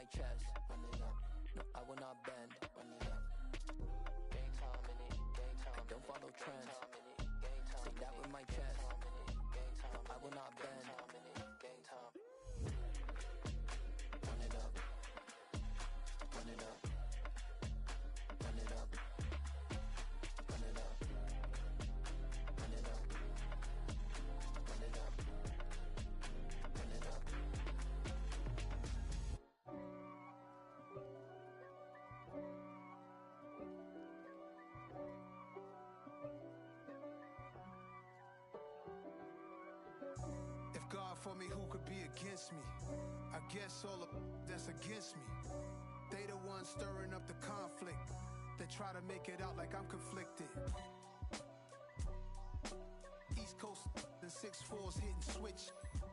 my chest. Run it up. No, I will not bend. Run it up. Gang time in it. Gang time. I don't follow trends. Say that with my chest. No, I will not bend. Gang time. Run it up. Run it up. Run it up. Run it up. Run it up. Run it up. Run it up. If God for me, who could be against me? I guess all of that's against me. They the ones stirring up the conflict. They try to make it out like I'm conflicted. East Coast and 6'4's hitting switch.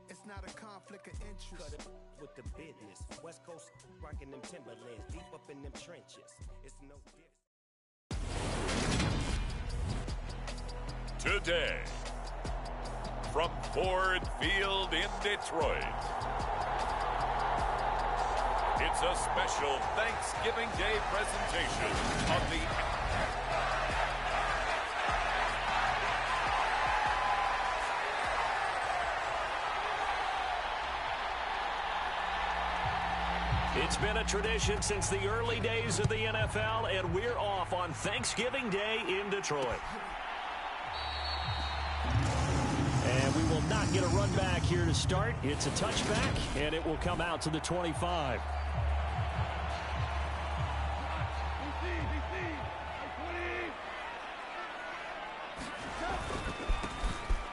It's not a conflict of interest. Cut it with the business. West Coast rocking them Timberlands, deep up in them trenches. It's no different. Today, from Ford Field in Detroit, it's a special Thanksgiving Day presentation of the It's been a tradition since the early days of the NFL, and we're off on Thanksgiving Day in Detroit. And we will not get a run back here to start. It's a touchback, and it will come out to the 25.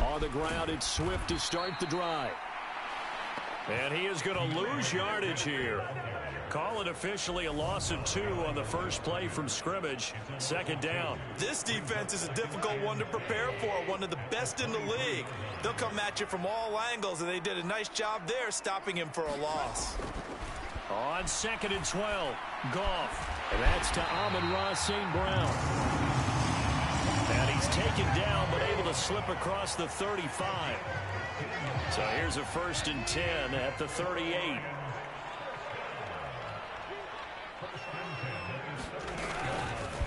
On the ground, it's Swift to start the drive. And he is going to lose yardage here. Call it officially a loss of 2 on the first play from scrimmage. Second down. This defense is a difficult one to prepare for, one of the best in the league. They'll come at you from all angles, and they did a nice job there stopping him for a loss. On 2nd and 12, Goff. And that's to Amon-Ra St. Brown. And he's taken down, but able to slip across the 35. So here's a 1st and 10 at the 38.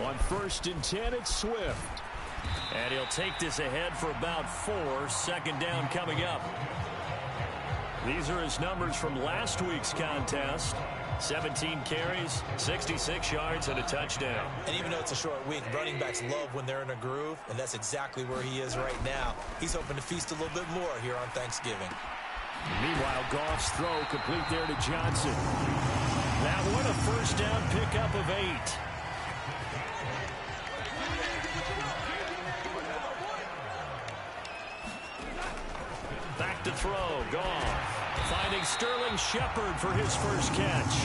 On 1st and 10, it's Swift. And he'll take this ahead for about 4. Second down coming up. These are his numbers from last week's contest. 17 carries, 66 yards, and a touchdown. And even though it's a short week, running backs love when they're in a groove, and that's exactly where he is right now. He's hoping to feast a little bit more here on Thanksgiving. Meanwhile, Goff's throw complete there to Johnson. That one a first down pickup of 8. Back to throw, Goff. Finding Sterling Shepard for his first catch.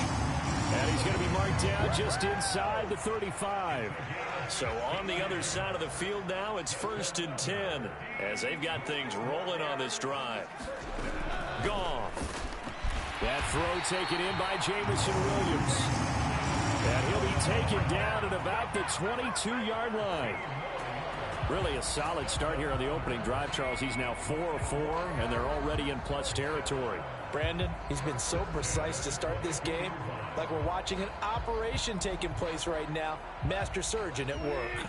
And he's going to be marked down just inside the 35. So on the other side of the field now, it's 1st and 10 as they've got things rolling on this drive. Goff. That throw taken in by Jameson Williams. And he'll be taken down at about the 22-yard line. Really a solid start here on the opening drive, Charles. He's now 4 of 4, and they're already in plus territory. Brandon, he's been so precise to start this game, like we're watching an operation taking place right now. Master surgeon at work.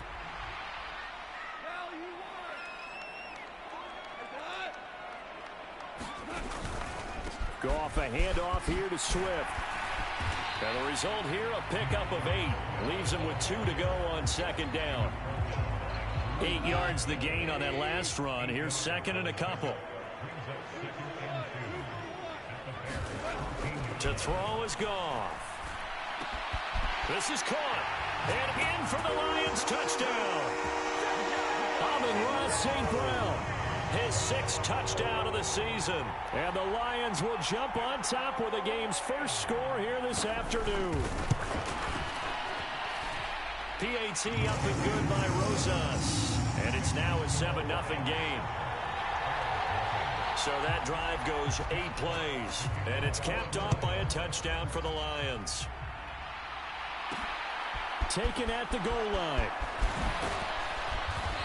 Goff, a handoff here to Swift. And the result here, a pickup of 8. Leaves him with 2 to go on 2nd down. 8 yards the gain on that last run. Here's 2nd and a couple. To throw is Goff. This is caught. And in for the Lions touchdown. Amon-Ra St. Brown. His 6th touchdown of the season. And the Lions will jump on top with the game's first score here this afternoon. PAT up and good by Rosas. And it's now a 7-0 game. So that drive goes 8 plays. And it's capped off by a touchdown for the Lions. Taken at the goal line.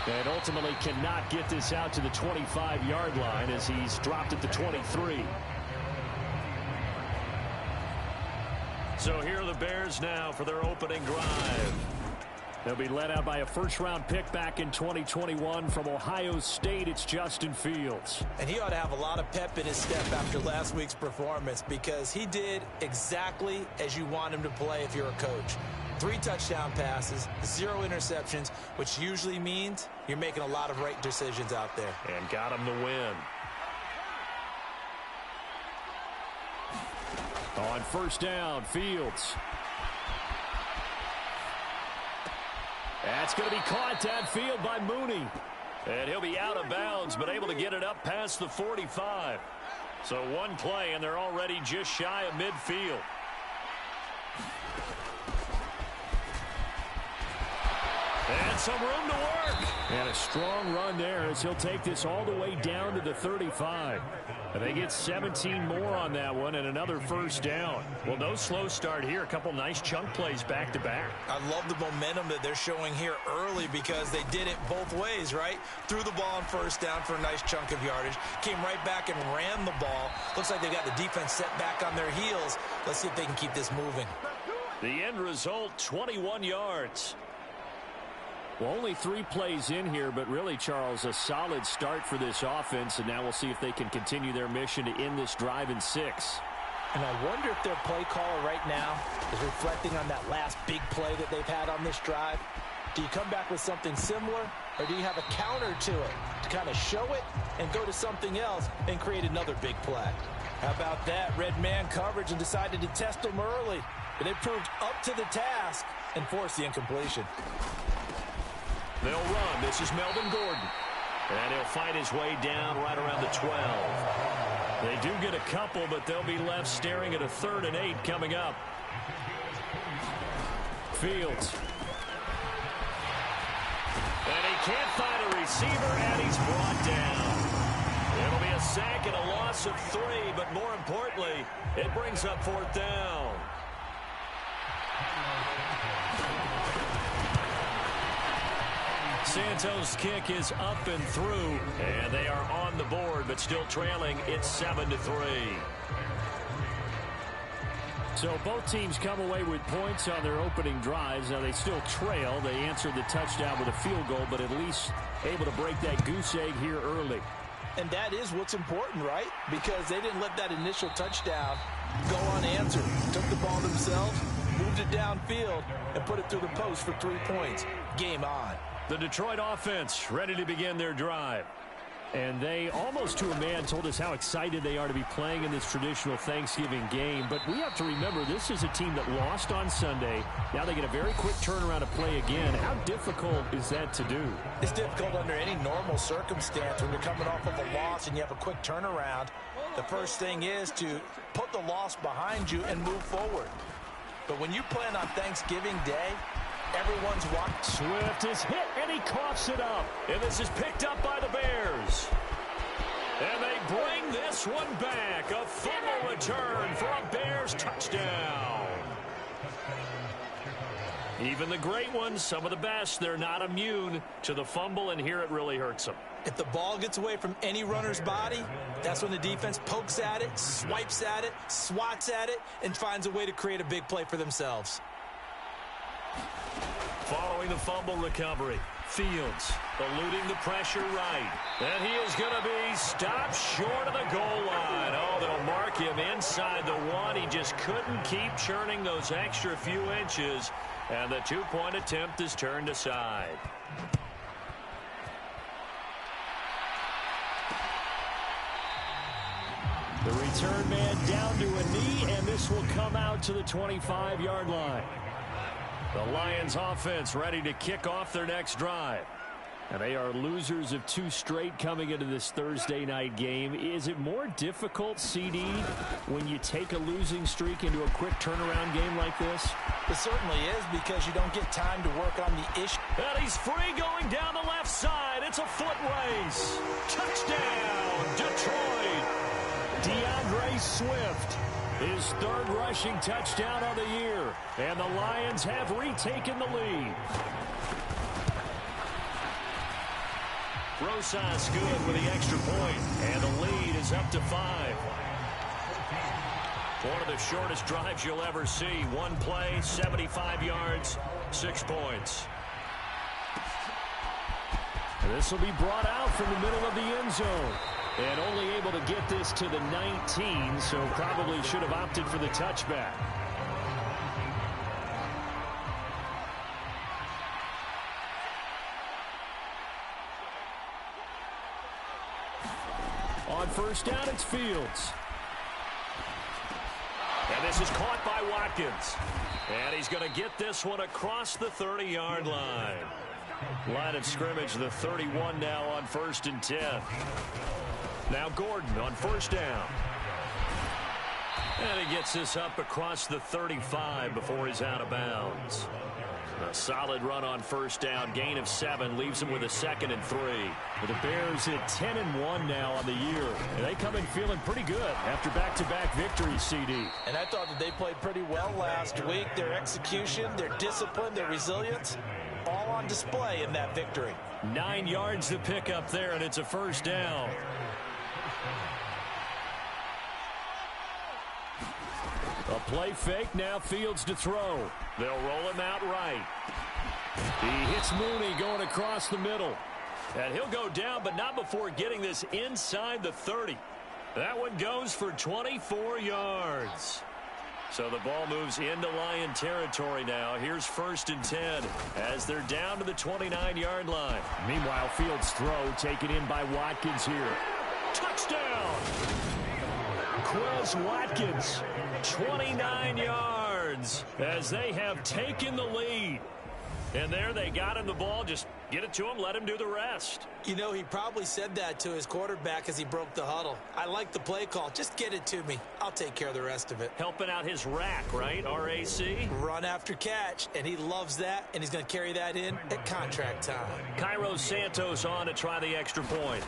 And ultimately cannot get this out to the 25-yard line as he's dropped at the 23. So here are the Bears now for their opening drive. They'll be led out by a first-round pick back in 2021 from Ohio State. It's Justin Fields. And he ought to have a lot of pep in his step after last week's performance because he did exactly as you want him to play if you're a coach. 3 touchdown passes, 0 interceptions, which usually means you're making a lot of right decisions out there. And got him the win. On first down, Fields. That's going to be caught downfield by Mooney. And he'll be out of bounds, but able to get it up past the 45. So one play, and they're already just shy of midfield. And some room to work. And a strong run there as he'll take this all the way down to the 35. And they get 17 more on that one and another first down. Well, no slow start here. A couple nice chunk plays back-to-back. I love the momentum that they're showing here early because they did it both ways, right? Threw the ball on first down for a nice chunk of yardage. Came right back and ran the ball. Looks like they got the defense set back on their heels. Let's see if they can keep this moving. The end result, 21 yards. Well, only 3 plays in here, but really, Charles, a solid start for this offense, and now we'll see if they can continue their mission to end this drive in 6. And I wonder if their play caller right now is reflecting on that last big play that they've had on this drive. Do you come back with something similar, or do you have a counter to it to kind of show it and go to something else and create another big play? How about that? Red man coverage and decided to test them early, but it proved up to the task and forced the incompletion. They'll run. This is Melvin Gordon. And he'll find his way down right around the 12. They do get a couple, but they'll be left staring at a 3rd and 8 coming up. Fields. And he can't find a receiver, and he's brought down. It'll be a sack and a loss of 3, but more importantly, it brings up 4th down. Santos' kick is up and through, and they are on the board, but still trailing. It's 7-3. So both teams come away with points on their opening drives. Now they still trail. They answered the touchdown with a field goal, but at least able to break that goose egg here early. And that is what's important, right? Because they didn't let that initial touchdown go unanswered. Took the ball themselves, moved it downfield, and put it through the post for 3 points. Game on. The Detroit offense ready to begin their drive. And they, almost to a man, told us how excited they are to be playing in this traditional Thanksgiving game. But we have to remember, this is a team that lost on Sunday. Now they get a very quick turnaround to play again. How difficult is that to do? It's difficult under any normal circumstance when you're coming off of a loss and you have a quick turnaround. The first thing is to put the loss behind you and move forward. But when you play on Thanksgiving Day, everyone's watching. Swift is hit, and he coughs it up. And this is picked up by the Bears. And they bring this one back. A fumble return for a Bears touchdown. Even the great ones, some of the best, they're not immune to the fumble, and here it really hurts them. If the ball gets away from any runner's body, that's when the defense pokes at it, swipes at it, swats at it, and finds a way to create a big play for themselves. Following the fumble recovery, Fields eluding the pressure right. And he is going to be stopped short of the goal line. Oh, they'll mark him inside the 1. He just couldn't keep churning those extra few inches. And the 2-point attempt is turned aside. The return man down to a knee, and this will come out to the 25-yard line. The Lions offense ready to kick off their next drive. And they are losers of 2 straight coming into this Thursday night game. Is it more difficult, CD, when you take a losing streak into a quick turnaround game like this? It certainly is, because you don't get time to work on the issue. And he's free going down the left side. It's a foot race. Touchdown, Detroit. DeAndre Swift. His 3rd rushing touchdown of the year. And the Lions have retaken the lead. Rosas good with the extra point. And the lead is up to 5. One of the shortest drives you'll ever see. One play, 75 yards, 6 points. This will be brought out from the middle of the end zone. And only able to get this to the 19, so probably should have opted for the touchback. On first down, it's Fields. And this is caught by Watkins. And he's going to get this one across the 30-yard line. Line of scrimmage, the 31 now on 1st and 10. Now Gordon on first down. And he gets this up across the 35 before he's out of bounds. A solid run on first down. Gain of 7 leaves him with a 2nd and 3. With the Bears at 10-1 now on the year. And they come in feeling pretty good after back-to-back victories, CD. And I thought that they played pretty well last week. Their execution, their discipline, their resilience, all on display in that victory. 9 yards to pick up there, and it's a first down. A play fake, now Fields to throw. They'll roll him out right. He hits Mooney going across the middle. And he'll go down, but not before getting this inside the 30. That one goes for 24 yards. So the ball moves into Lion territory now. Here's 1st and 10 as they're down to the 29-yard line. Meanwhile, Fields' throw taken in by Watkins here. Touchdown! Quez Watkins, 29 yards as they have taken the lead. And there they got him the ball. Just get it to him, let him do the rest. You know, he probably said that to his quarterback as he broke the huddle. I like the play call. Just get it to me. I'll take care of the rest of it. Helping out his rack, right? RAC? Run after catch, and he loves that, and he's going to carry that in at contract time. Cairo Santos on to try the extra point.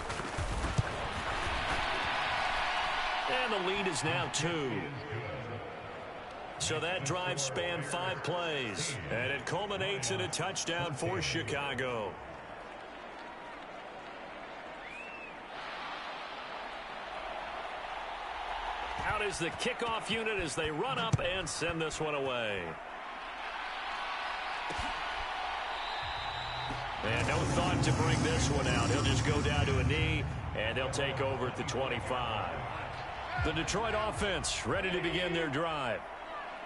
And the lead is now 2. So that drive spanned 5 plays, and it culminates in a touchdown for Chicago. Out is the kickoff unit as they run up and send this one away. And no thought to bring this one out. He'll just go down to a knee, and they'll take over at the 25. The Detroit offense ready to begin their drive.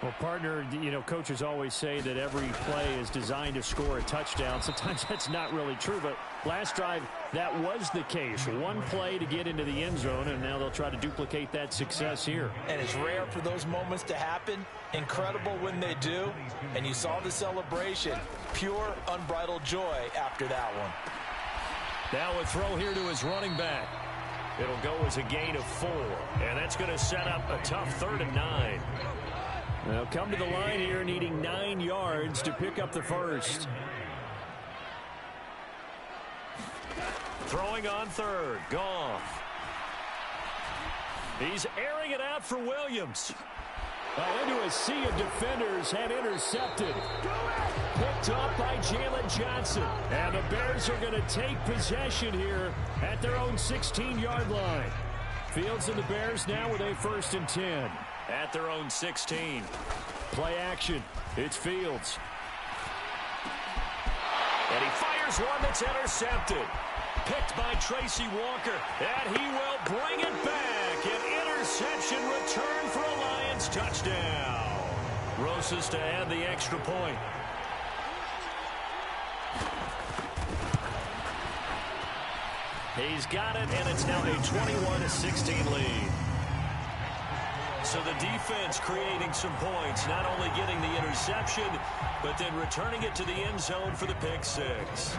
Well, partner, you know, coaches always say that every play is designed to score a touchdown. Sometimes that's not really true, but last drive, that was the case. One play to get into the end zone, and now they'll try to duplicate that success here. And it's rare for those moments to happen. Incredible when they do. And you saw the celebration. Pure, unbridled joy after that one. Now a throw here to his running back. It'll go as a gain of 4, and that's going to set up a tough 3rd and 9. They'll come to the line here needing 9 yards to pick up the first. Throwing on 3rd. Goff. He's airing it out for Williams. Into a sea of defenders and intercepted. Picked up by Jalen Johnson. And the Bears are going to take possession here at their own 16-yard line. Fields and the Bears now with a 1st and 10. At their own 16. Play action. It's Fields. And he fires one that's intercepted. Picked by Tracy Walker. And he will bring it back. An interception return for a Lions touchdown. Rosas to add the extra point. He's got it, and it's now a 21-16 lead. So the defense creating some points, not only getting the interception, but then returning it to the end zone for the pick 6.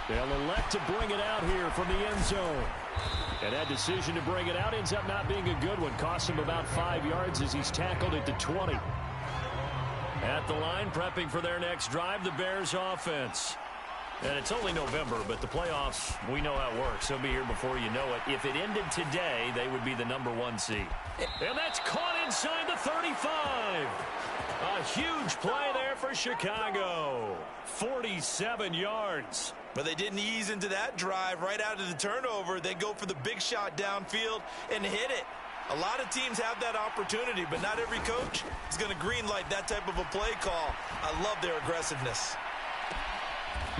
They'll elect to bring it out here from the end zone. And that decision to bring it out ends up not being a good one. Costs him about 5 yards as he's tackled at the 20. At the line, prepping for their next drive, the Bears offense. And it's only November, but the playoffs, we know how it works. They'll be here before you know it. If it ended today, they would be the #1 seed. And that's caught inside the 35. A huge play there for Chicago. 47 yards. But they didn't ease into that drive right out of the turnover. They go for the big shot downfield and hit it. A lot of teams have that opportunity, but not every coach is going to greenlight that type of a play call. I love their aggressiveness.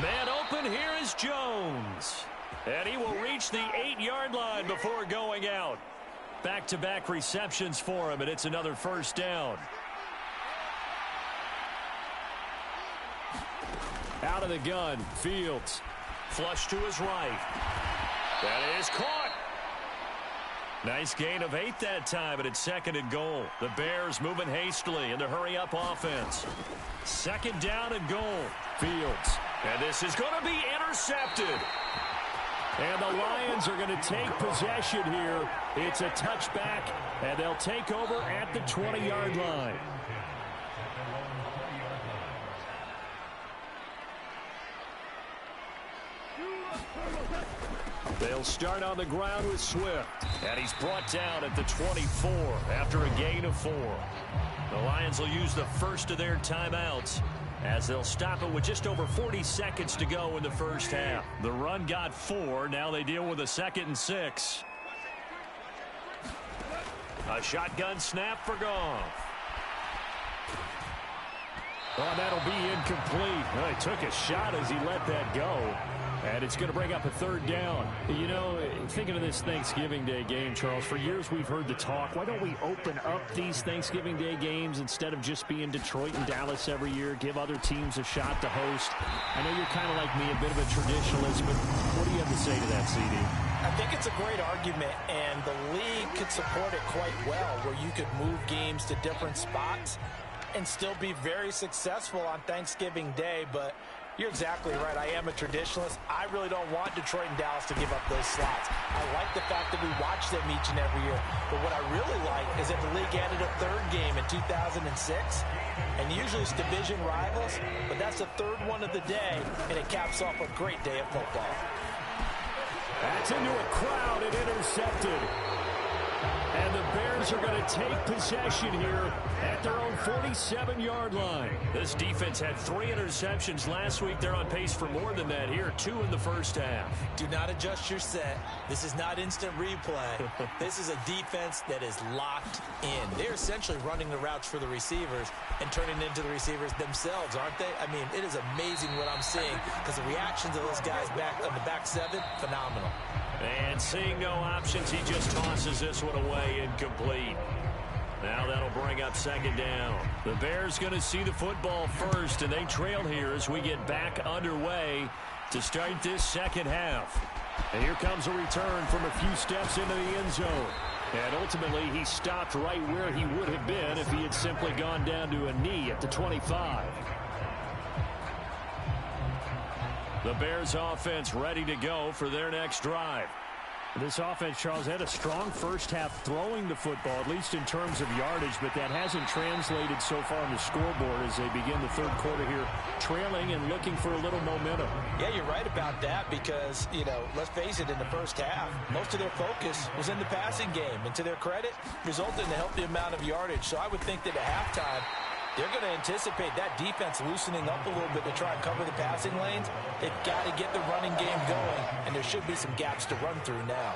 Man open, here is Jones. And he will reach the 8-yard line before going out. Back-to-back receptions for him, and it's another first down. Out of the gun, Fields. Flush to his right. That is caught. Nice gain of 8 that time, but it's 2nd and goal. The Bears moving hastily in the hurry-up offense. 2nd down and goal. Fields. And this is going to be intercepted. And the Lions are going to take possession here. It's a touchback, and they'll take over at the 20-yard line. They'll start on the ground with Swift. And he's brought down at the 24 after a gain of 4. The Lions will use the first of their timeouts as they'll stop it with just over 40 seconds to go in the first half. The run got 4. Now they deal with a 2nd and 6. A shotgun snap for Goff. Oh, that'll be incomplete. Well, he took a shot as he let that go. And it's going to bring up a 3rd down. You know, thinking of this Thanksgiving Day game, Charles, for years we've heard the talk, why don't we open up these Thanksgiving Day games instead of just being Detroit and Dallas every year, give other teams a shot to host? I know you're kind of like me, a bit of a traditionalist, but what do you have to say to that, CD? I think it's a great argument, and the league could support it quite well, where you could move games to different spots and still be very successful on Thanksgiving Day, but you're exactly right. I am a traditionalist. I really don't want Detroit and Dallas to give up those slots. I like the fact that we watch them each and every year. But what I really like is that the league added a 3rd game in 2006. And usually it's division rivals, but that's the 3rd one of the day, and it caps off a great day of football. That's into a crowd and intercepted. And the Bears are going to take possession here at their own 47-yard line. This defense had 3 interceptions last week. They're on pace for more than that here, 2 in the first half. Do not adjust your set. This is not instant replay. This is a defense that is locked in. They're essentially running the routes for the receivers and turning into the receivers themselves, aren't they? I mean, it is amazing what I'm seeing because the reactions of those guys back on the back 7, phenomenal. And seeing no options, he just tosses this one away, incomplete. Now that'll bring up 2nd down. The Bears going to see the football first, and they trail here as we get back underway to start this 2nd half. And here comes a return from a few steps into the end zone. And ultimately, he stopped right where he would have been if he had simply gone down to a knee at the 25. The Bears offense ready to go for their next drive. This offense, Charles, had a strong first half throwing the football, at least in terms of yardage, but that hasn't translated so far on the scoreboard as they begin the 3rd quarter here, trailing and looking for a little momentum. Yeah, you're right about that because, you know, let's face it, in the first half, most of their focus was in the passing game, and to their credit, resulted in a healthy amount of yardage. So I would think that at halftime, they're going to anticipate that defense loosening up a little bit to try and cover the passing lanes. They've got to get the running game going, and there should be some gaps to run through now.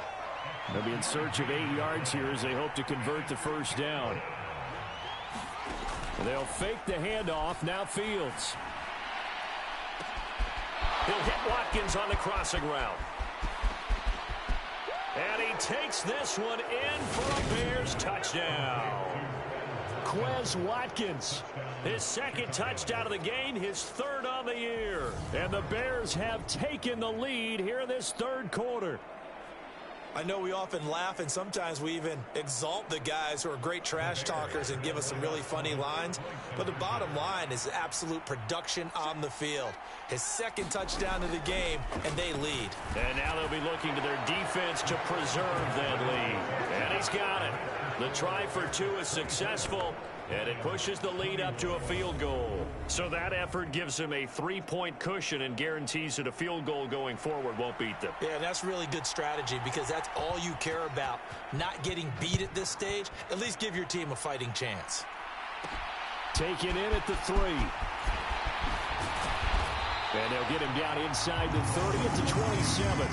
They'll be in search of 8 yards here as they hope to convert the first down. They'll fake the handoff. Now Fields. He'll hit Watkins on the crossing route. And he takes this one in for a Bears touchdown. Quez Watkins, his 2nd touchdown of the game, his 3rd on the year. And the Bears have taken the lead here in this 3rd quarter. I know we often laugh, and sometimes we even exalt the guys who are great trash talkers and give us some really funny lines. But the bottom line is absolute production on the field. His 2nd touchdown of the game, and they lead. And now they'll be looking to their defense to preserve that lead. And he's got it. The try for 2 is successful, and it pushes the lead up to a field goal. So that effort gives him a 3-point cushion and guarantees that a field goal going forward won't beat them. Yeah, that's really good strategy because that's all you care about. Not getting beat at this stage. At least give your team a fighting chance. Taken in at the 3. And they'll get him down inside the 30 at the 27.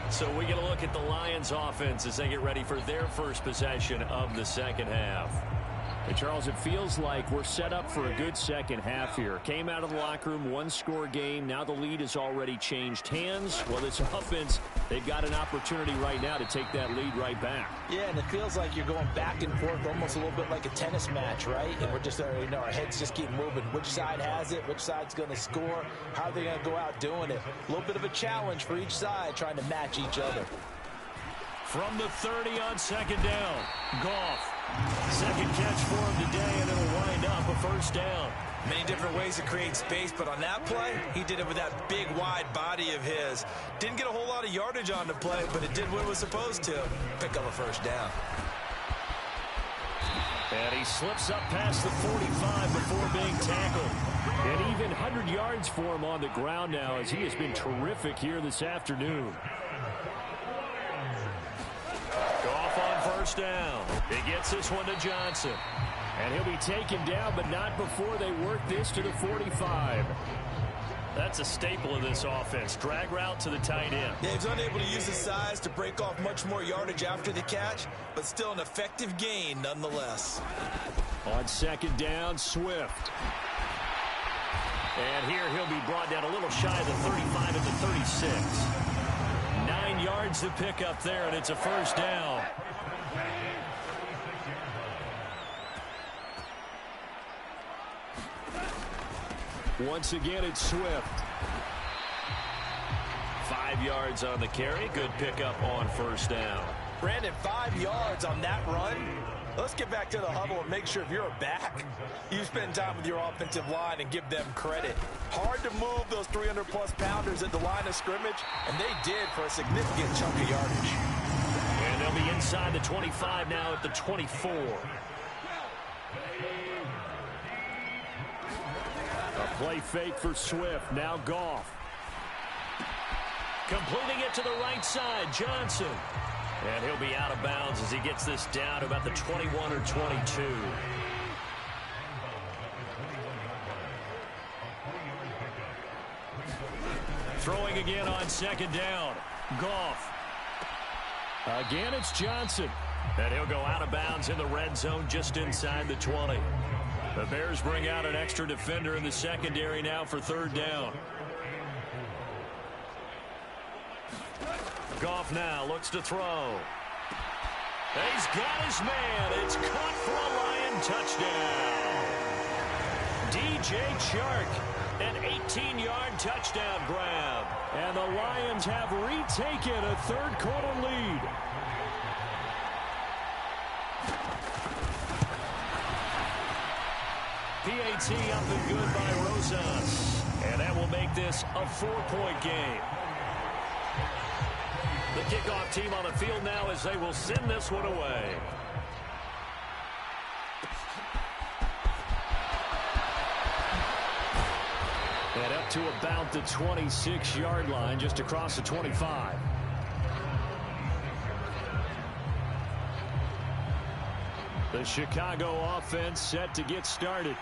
So we get a look at the Lions offense as they get ready for their first possession of the second half. And Charles, it feels like we're set up for a good second half here. Came out of the locker room, one-score game. Now the lead has already changed hands. Well, this offense, they've got an opportunity right now to take that lead right back. Yeah, and it feels like you're going back and forth almost a little bit like a tennis match, right? And we're just, our heads just keep moving. Which side has it? Which side's going to score? How are they going to go out doing it? A little bit of a challenge for each side trying to match each other. From the 30 on second down, Goff. Second catch for him today, and it'll wind up a first down. Many different ways to create space, but on that play, he did it with that big, wide body of his. Didn't get a whole lot of yardage on the play, but it did what it was supposed to. Pick up a first down. And he slips up past the 45 before being tackled. And even 100 yards for him on the ground now, as he has been terrific here this afternoon. Goff on first down. He gets this one to Johnson. And he'll be taken down, but not before they work this to the 45. That's a staple of this offense. Drag route to the tight end. Yeah, he's unable to use his size to break off much more yardage after the catch, but still an effective gain nonetheless. On second down, Swift. And here he'll be brought down a little shy of the 35 at the 36. 9 yards to pick up there, and it's a first down. Once again, it's Swift. 5 yards on the carry. Good pickup on first down. Brandon, 5 yards on that run. Let's get back to the huddle and make sure if you're a back, you spend time with your offensive line and give them credit. Hard to move those 300-plus pounders at the line of scrimmage, and they did for a significant chunk of yardage. And they'll be inside the 25 now at the 24. A play fake for Swift. Now Goff. Completing it to the right side, Johnson. And he'll be out of bounds as he gets this down to about the 21 or 22. Throwing again on second down. Goff. Again, it's Johnson. And he'll go out of bounds in the red zone just inside the 20. The Bears bring out an extra defender in the secondary now for third down. Goff now looks to throw. He's got his man. It's caught for a Lion touchdown. DJ Chark, an 18-yard touchdown grab. And the Lions have retaken a third-quarter lead. PAT up and good by Rosas. And that will make this a 4-point game. The kickoff team on the field now as they will send this one away. And up to about the 26-yard line, just across the 25. The Chicago offense set to get started.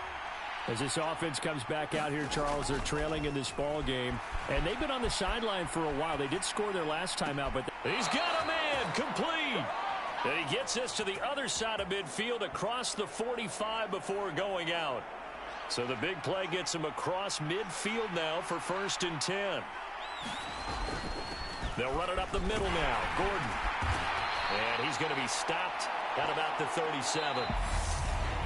As this offense comes back out here, Charles, they're trailing in this ball game. And they've been on the sideline for a while. They did score their last time out, but he's got a man complete. And he gets this to the other side of midfield across the 45 before going out. So the big play gets him across midfield now for 1st and 10. They'll run it up the middle now. Gordon. And he's going to be stopped at about the 37.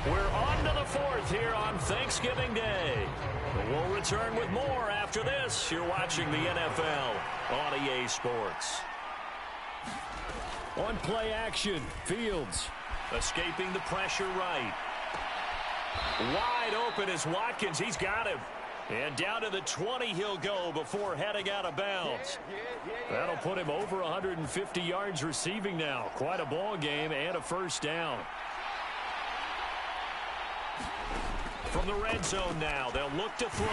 We're on to the 4th here on Thanksgiving Day. We'll return with more after this. You're watching the NFL on EA Sports. On play action, Fields. Escaping the pressure right. Wide open is Watkins. He's got him. And down to the 20 he'll go before heading out of bounds. That'll put him over 150 yards receiving now. Quite a ball game and a first down. From the red zone now, they'll look to throw.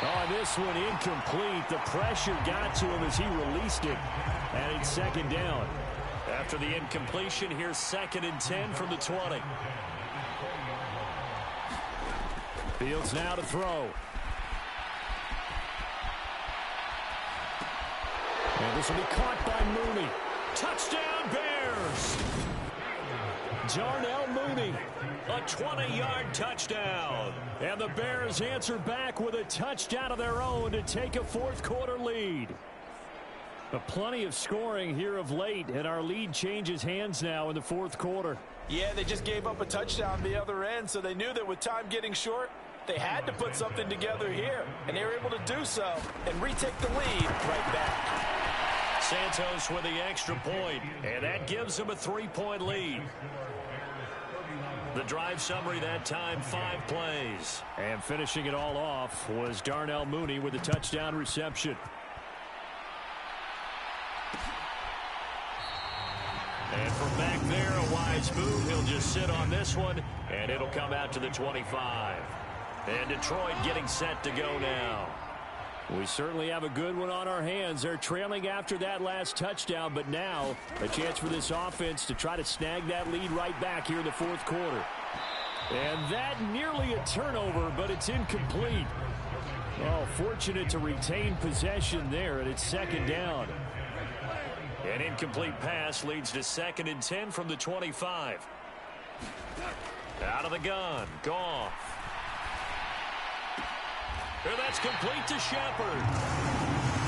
Oh, this one incomplete. The pressure got to him as he released it. And it's second down. After the incompletion, here's 2nd and 10 from the 20. Fields now to throw. And this will be caught by Mooney. Touchdown, Bears! Darnell Mooney, a 20-yard touchdown. And the Bears answer back with a touchdown of their own to take a fourth-quarter lead. But plenty of scoring here of late, and our lead changes hands now in the fourth quarter. Yeah, they just gave up a touchdown on the other end, so they knew that with time getting short, they had to put something together here, and they were able to do so and retake the lead right back. Santos with the extra point, and that gives them a 3-point lead. The drive summary that time, 5 plays. And finishing it all off was Darnell Mooney with a touchdown reception. And from back there, a wise move. He'll just sit on this one, and it'll come out to the 25. And Detroit getting set to go now. We certainly have a good one on our hands. They're trailing after that last touchdown, but now a chance for this offense to try to snag that lead right back here in the fourth quarter. And that nearly a turnover, but it's incomplete. Oh, fortunate to retain possession there, and it's 2nd down. An incomplete pass leads to 2nd and 10 from the 25. Out of the gun, Goff. And that's complete to Shepard.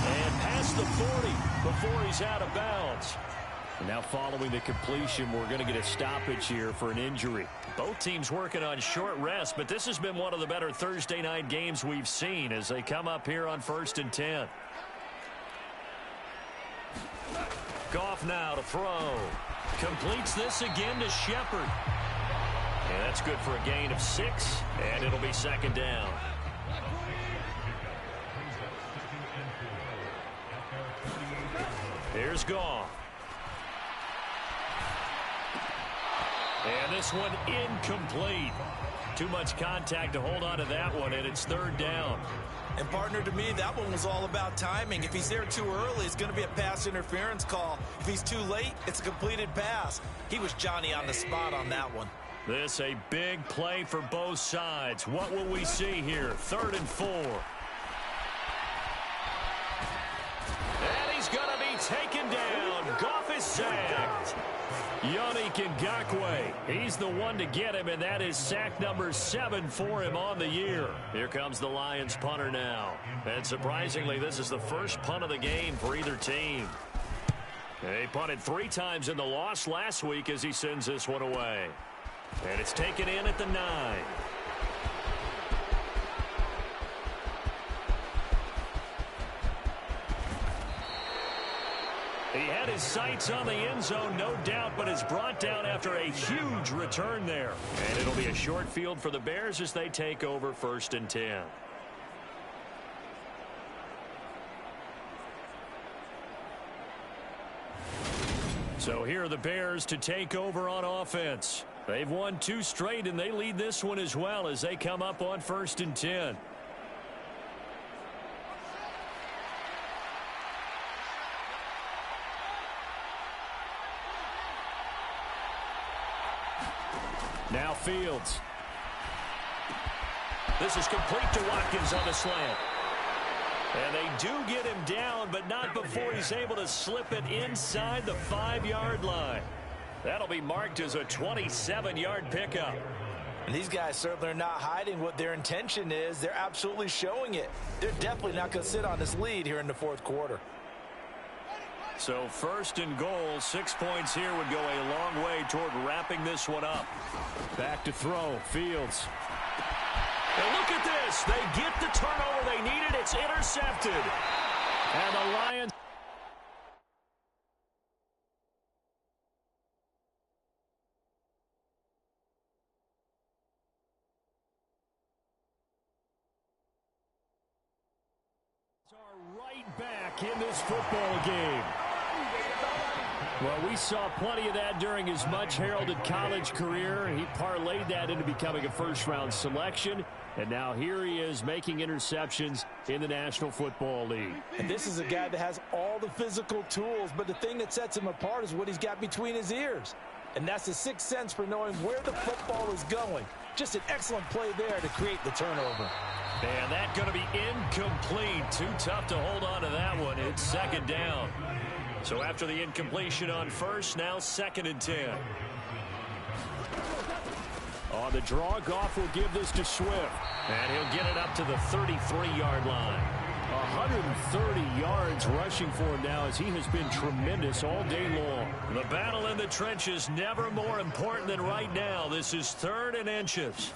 And past the 40 before he's out of bounds. And now following the completion, we're going to get a stoppage here for an injury. Both teams working on short rest, but this has been one of the better Thursday night games we've seen as they come up here on 1st and 10. Goff now to throw. Completes this again to Shepard. And that's good for a gain of 6, and it'll be 2nd down. Here's Goff. And this one incomplete. Too much contact to hold on to that one, and it's 3rd down. And, partner, to me, that one was all about timing. If he's there too early, it's going to be a pass interference call. If he's too late, it's a completed pass. He was Johnny on the spot on that one. This a big play for both sides. What will we see here? 3rd and 4. And he's going to be taken down. Goff is sacked. Yannick Ngakoue, he's the one to get him, and that is sack number 7 for him on the year. Here comes the Lions punter now. And surprisingly, this is the first punt of the game for either team. They punted 3 times in the loss last week as he sends this one away. And it's taken in at the 9. He had his sights on the end zone, no doubt, but is brought down after a huge return there. And it'll be a short field for the Bears as they take over 1st and 10. So here are the Bears to take over on offense. They've won 2 straight, and they lead this one as well as they come up on 1st and 10. Now Fields. This is complete to Watkins on the slant. And they do get him down, but not before he's able to slip it inside the 5-yard line. That'll be marked as a 27-yard pickup. And these guys certainly are not hiding what their intention is. They're absolutely showing it. They're definitely not going to sit on this lead here in the fourth quarter. So 1st and goal, 6 points here would go a long way toward wrapping this one up. Back to throw, Fields. And look at this. They get the turnover they needed. It's intercepted. And the Lions are right back in this football game. Well, we saw plenty of that during his much-heralded college career. He parlayed that into becoming a first-round selection. And now here he is making interceptions in the National Football League. And this is a guy that has all the physical tools, but the thing that sets him apart is what he's got between his ears. And that's the sixth sense for knowing where the football is going. Just an excellent play there to create the turnover. And that's going to be incomplete. Too tough to hold on to that one. It's second down. So after the incompletion on first, now 2nd and 10. On the draw, Goff will give this to Swift. And he'll get it up to the 33-yard line. 130 yards rushing for him now as he has been tremendous all day long. The battle in the trenches never more important than right now. This is 3rd and inches.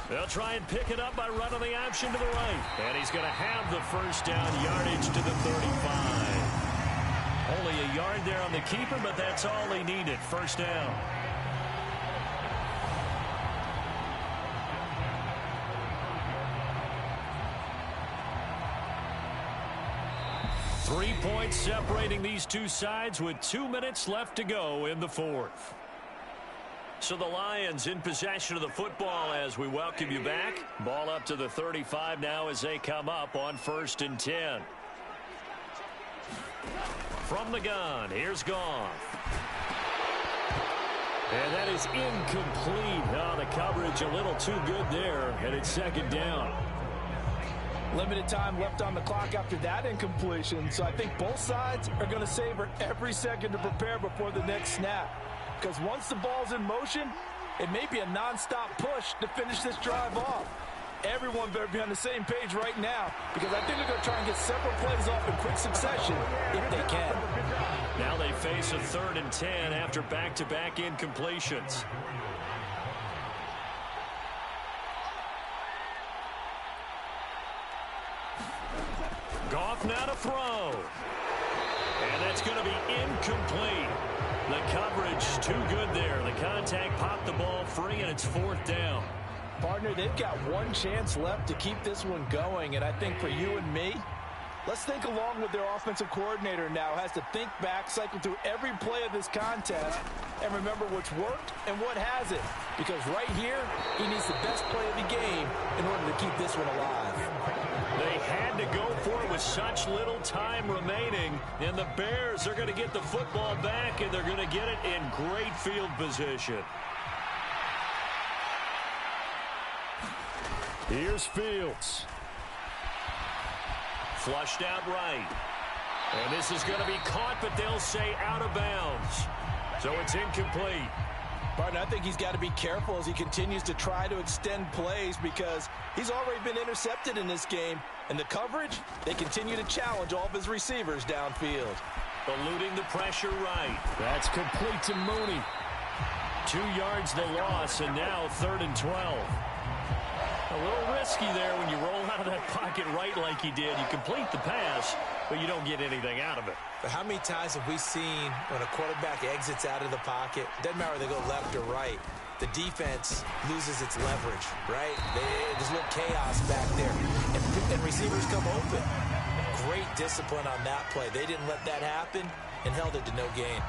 They'll try and pick it up by running the option to the right. And he's going to have the first down, yardage to the 35. Only a yard there on the keeper, but that's all he needed. First down. Three points separating these two sides with 2 minutes left to go in the fourth. So the Lions in possession of the football as we welcome you back. Ball up to the 35 now as they come up on 1st and 10. From the gun, here's Goff. And that is incomplete. Oh, the coverage a little too good there, and it's 2nd down. Limited time left on the clock after that incompletion, so I think both sides are going to savor every second to prepare before the next snap. Because once the ball's in motion, it may be a nonstop push to finish this drive off. Everyone better be on the same page right now, because I think they're going to try and get several plays off in quick succession if they can. Now they face a 3rd and 10 after back-to-back incompletions. Goff now to throw. And that's going to be incomplete. The coverage too good there. The contact popped the ball free, and it's 4th down. Partner, they've got one chance left to keep this one going, and I think for you and me, let's think along with their offensive coordinator now. Has to think back, cycle through every play of this contest, and remember what's worked and what hasn't. Because right here, he needs the best play of the game in order to keep this one alive. They had to go for it with such little time remaining, and the Bears are going to get the football back, and they're going to get it in great field position. Here's Fields. Flushed out right. And this is going to be caught, but they'll say out of bounds. So it's incomplete. Barton, I think he's got to be careful as he continues to try to extend plays because he's already been intercepted in this game. And the coverage, they continue to challenge all of his receivers downfield. Eluding the pressure right. That's complete to Mooney. 2 yards the loss, and now 3rd and 12. A little risky there when you roll out of that pocket right like he did. You complete the pass, but you don't get anything out of it. But how many times have we seen when a quarterback exits out of the pocket, doesn't matter whether they go left or right, the defense loses its leverage, right? There's a little chaos back there, and receivers come open. Great discipline on that play. They didn't let that happen and held it to no gain.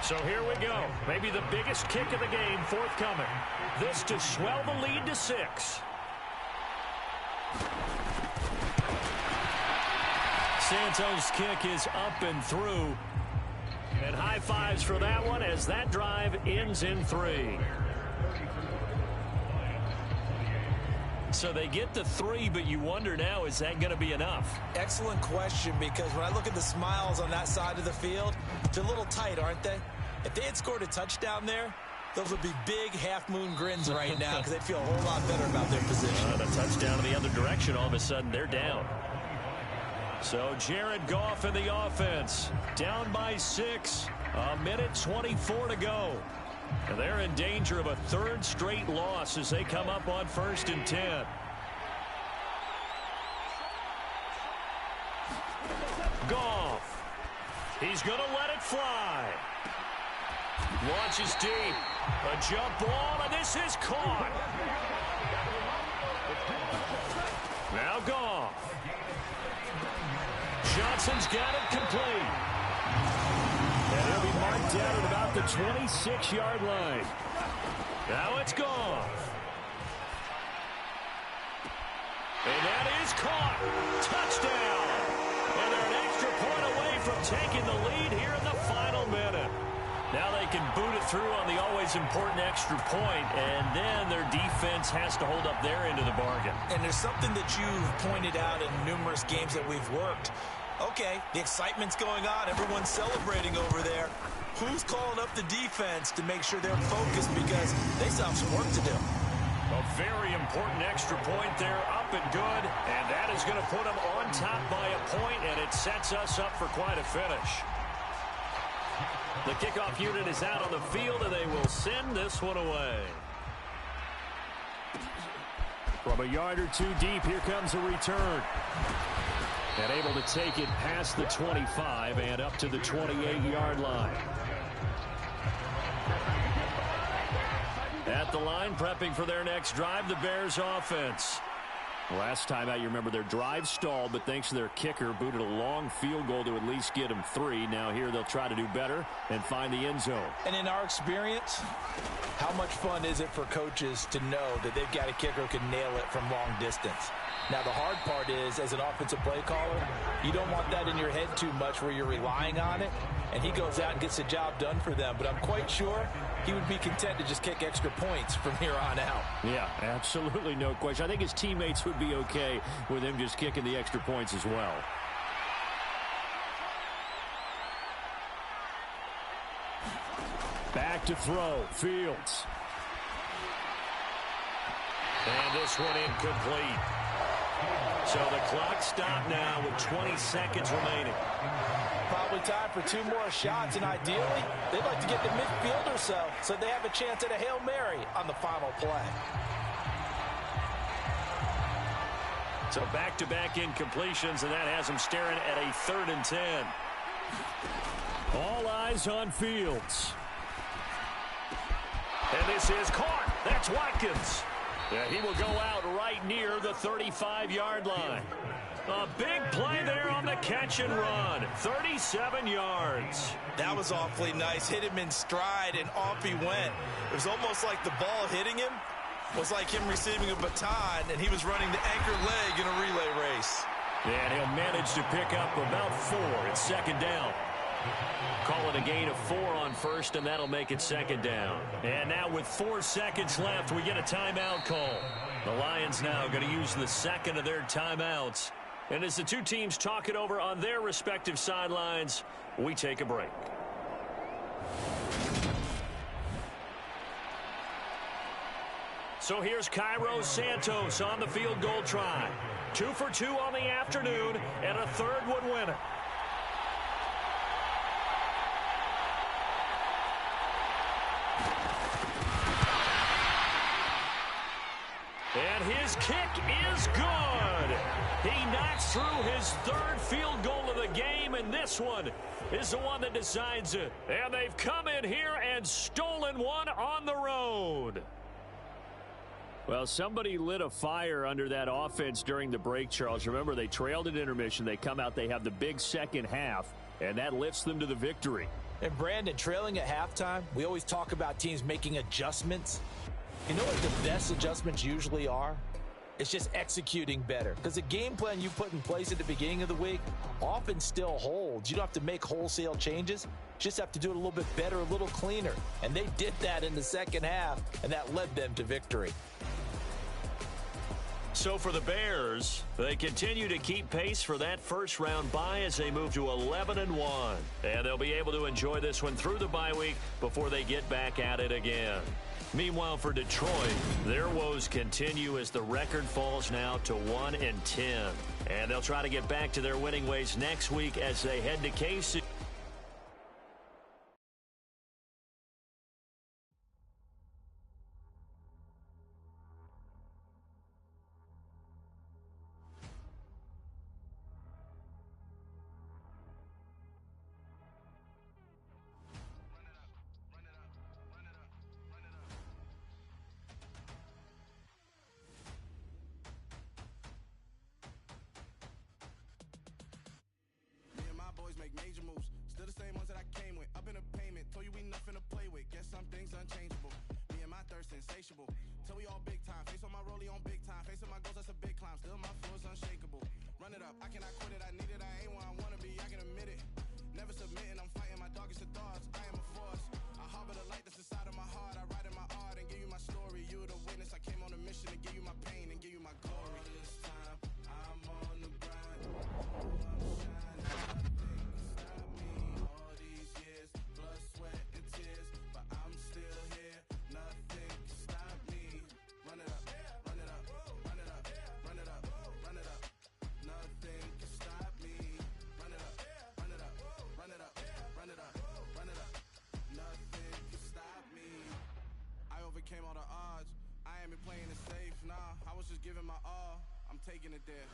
So here we go. Maybe the biggest kick of the game forthcoming. This to swell the lead to 6. Santos' kick is up and through. And high fives for that one as that drive ends in 3. So they get the 3, but you wonder now, is that going to be enough? Excellent question, because when I look at the smiles on that side of the field, they're a little tight, aren't they? If they had scored a touchdown there, those would be big half-moon grins right now because they'd feel a whole lot better about their position. A touchdown in the other direction, all of a sudden they're down. So Jared Goff in the offense, down by 6, 1:24 to go. And they're in danger of a 3rd straight loss as they come up on 1st and 10. Goff. He's going to let it fly. Launches deep. A jump ball, and this is caught. Now Goff. Johnson's got it complete. And he'll be marked down at about the 26-yard line. Now it's Goff. And that is caught. Touchdown. And they're an extra point away from taking the lead here in the final minute. Now they can boot it through on the always important extra point, and then their defense has to hold up their end of the bargain. And there's something that you've pointed out in numerous games that we've worked. Okay, the excitement's going on. Everyone's celebrating over there. Who's calling up the defense to make sure they're focused because they still have some work to do? A very important extra point there, up and good, and that is going to put them on top by a point, and it sets us up for quite a finish. The kickoff unit is out on the field, and they will send this one away. From a yard or two deep, here comes a return. And able to take it past the 25 and up to the 28-yard line. At the line, prepping for their next drive, the Bears offense. Last time out, you remember their drive stalled, but thanks to their kicker, booted a long field goal to at least get them 3. Now here they'll try to do better and find the end zone. And in our experience, how much fun is it for coaches to know that they've got a kicker who can nail it from long distance? Now, the hard part is, as an offensive play caller, you don't want that in your head too much where you're relying on it, and he goes out and gets the job done for them. But I'm quite sure he would be content to just kick extra points from here on out. Yeah, absolutely no question. I think his teammates would be okay with him just kicking the extra points as well. Back to throw, Fields. And this one incomplete. So the clock stopped now with 20 seconds remaining. Probably time for 2 more shots, and ideally, they'd like to get the midfield or so they have a chance at a Hail Mary on the final play. So back-to-back incompletions, and that has them staring at a 3rd and 10. All eyes on Fields. And this is caught. That's Watkins. Yeah, he will go out right near the 35-yard line. A big play there on the catch and run. 37 yards. That was awfully nice. Hit him in stride, and off he went. It was almost like the ball hitting him was like him receiving a baton, and he was running the anchor leg in a relay race. And he'll manage to pick up about 4. It's 2nd down. Call it a gain of 4 on 1st, and that'll make it 2nd down. And now with 4 seconds left, we get a timeout call. The Lions now going to use the 2nd of their timeouts. And as the two teams talk it over on their respective sidelines, we take a break. So here's Cairo Santos on the field goal try. 2 for 2 on the afternoon, and a 3rd would win it. And his kick is good. He knocks through his 3rd field goal of the game, and this one is the one that decides it. And they've come in here and stolen one on the road. Well, somebody lit a fire under that offense during the break, Charles. Remember, they trailed at intermission. They come out, they have the big second half, and that lifts them to the victory. And, Brandon, trailing at halftime, we always talk about teams making adjustments. You know what the best adjustments usually are? It's just executing better. Because the game plan you put in place at the beginning of the week often still holds. You don't have to make wholesale changes. You just have to do it a little bit better, a little cleaner. And they did that in the second half, and that led them to victory. So for the Bears, they continue to keep pace for that first-round bye as they move to 11-1. And they'll be able to enjoy this one through the bye week before they get back at it again. Meanwhile, for Detroit, their woes continue as the record falls now to 1-10. And they'll try to get back to their winning ways next week as they head to KC. Major moves, still the same ones that I came with. Up in a payment, told you we nothing to play with. Guess some things unchangeable. Me and man, my thirst insatiable. Till we all big time, face on my rollie on big time. Face on my goals, that's a big climb. Still my flow is unshakable. Run it up, I cannot quit it. I need it, I ain't where I wanna be, I can admit it. Never submitting, I'm fighting my darkest of thoughts. I am a force. I harbor the light that's inside of my heart. I write in my art and give you my story. You the witness. I came on a mission to give you my pain and give you my glory. All this time, I'm on the grind. I'm shining. Nothing can stop me. All these years, blood, sweat, and tears, but I'm still here. Nothing can stop me. Run it up, run it up, run it up, run it up, run it up. Nothing can stop me. Run it up, run it up, run it up, run it up, run it up. Nothing can stop me. I overcame all the odds. I ain't been playing it safe, nah. I was just giving my all. I'm taking it there.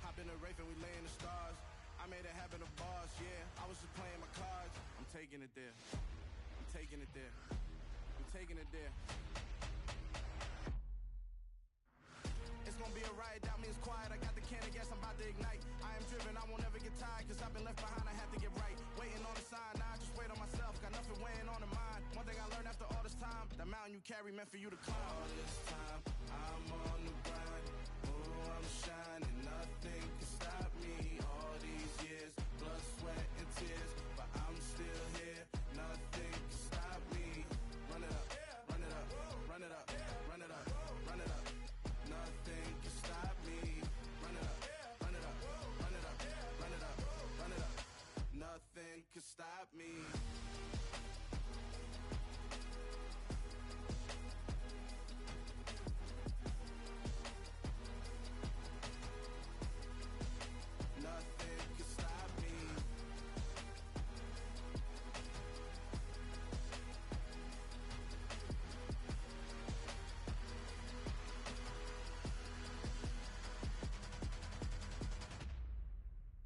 Hop in the Wraith and we lay in the stars. I made it happen to bars, yeah. I was just playing my cards. I'm taking it there. I'm taking it there. I'm taking it there. It's gonna be a riot, doubt me it's quiet. I got the can of gas, I'm about to ignite. I am driven, I won't ever get tired, cause I've been left behind, I have to get right. Waiting on the sign, now I just wait on myself. Got nothing weighing on the mind. One thing I learned after all this time, the mountain you carry meant for you to climb. All this time, I'm on the grind. Oh, I'm shining, nothing can stop me. All these years, blood, sweat, and tears, but I'm still here. Nothing can stop me. Run it up, run it up, run it up, run it up, run it up. Nothing can stop me. Run it up, run it up, run it up, run it up, run it up. Nothing can stop me. Nothing can stop me.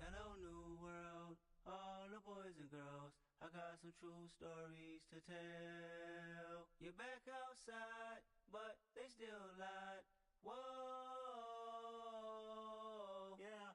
Hello, new world, all the boys and girls. I got some true stories to tell. You're back outside, but they still lied. Whoa, yeah.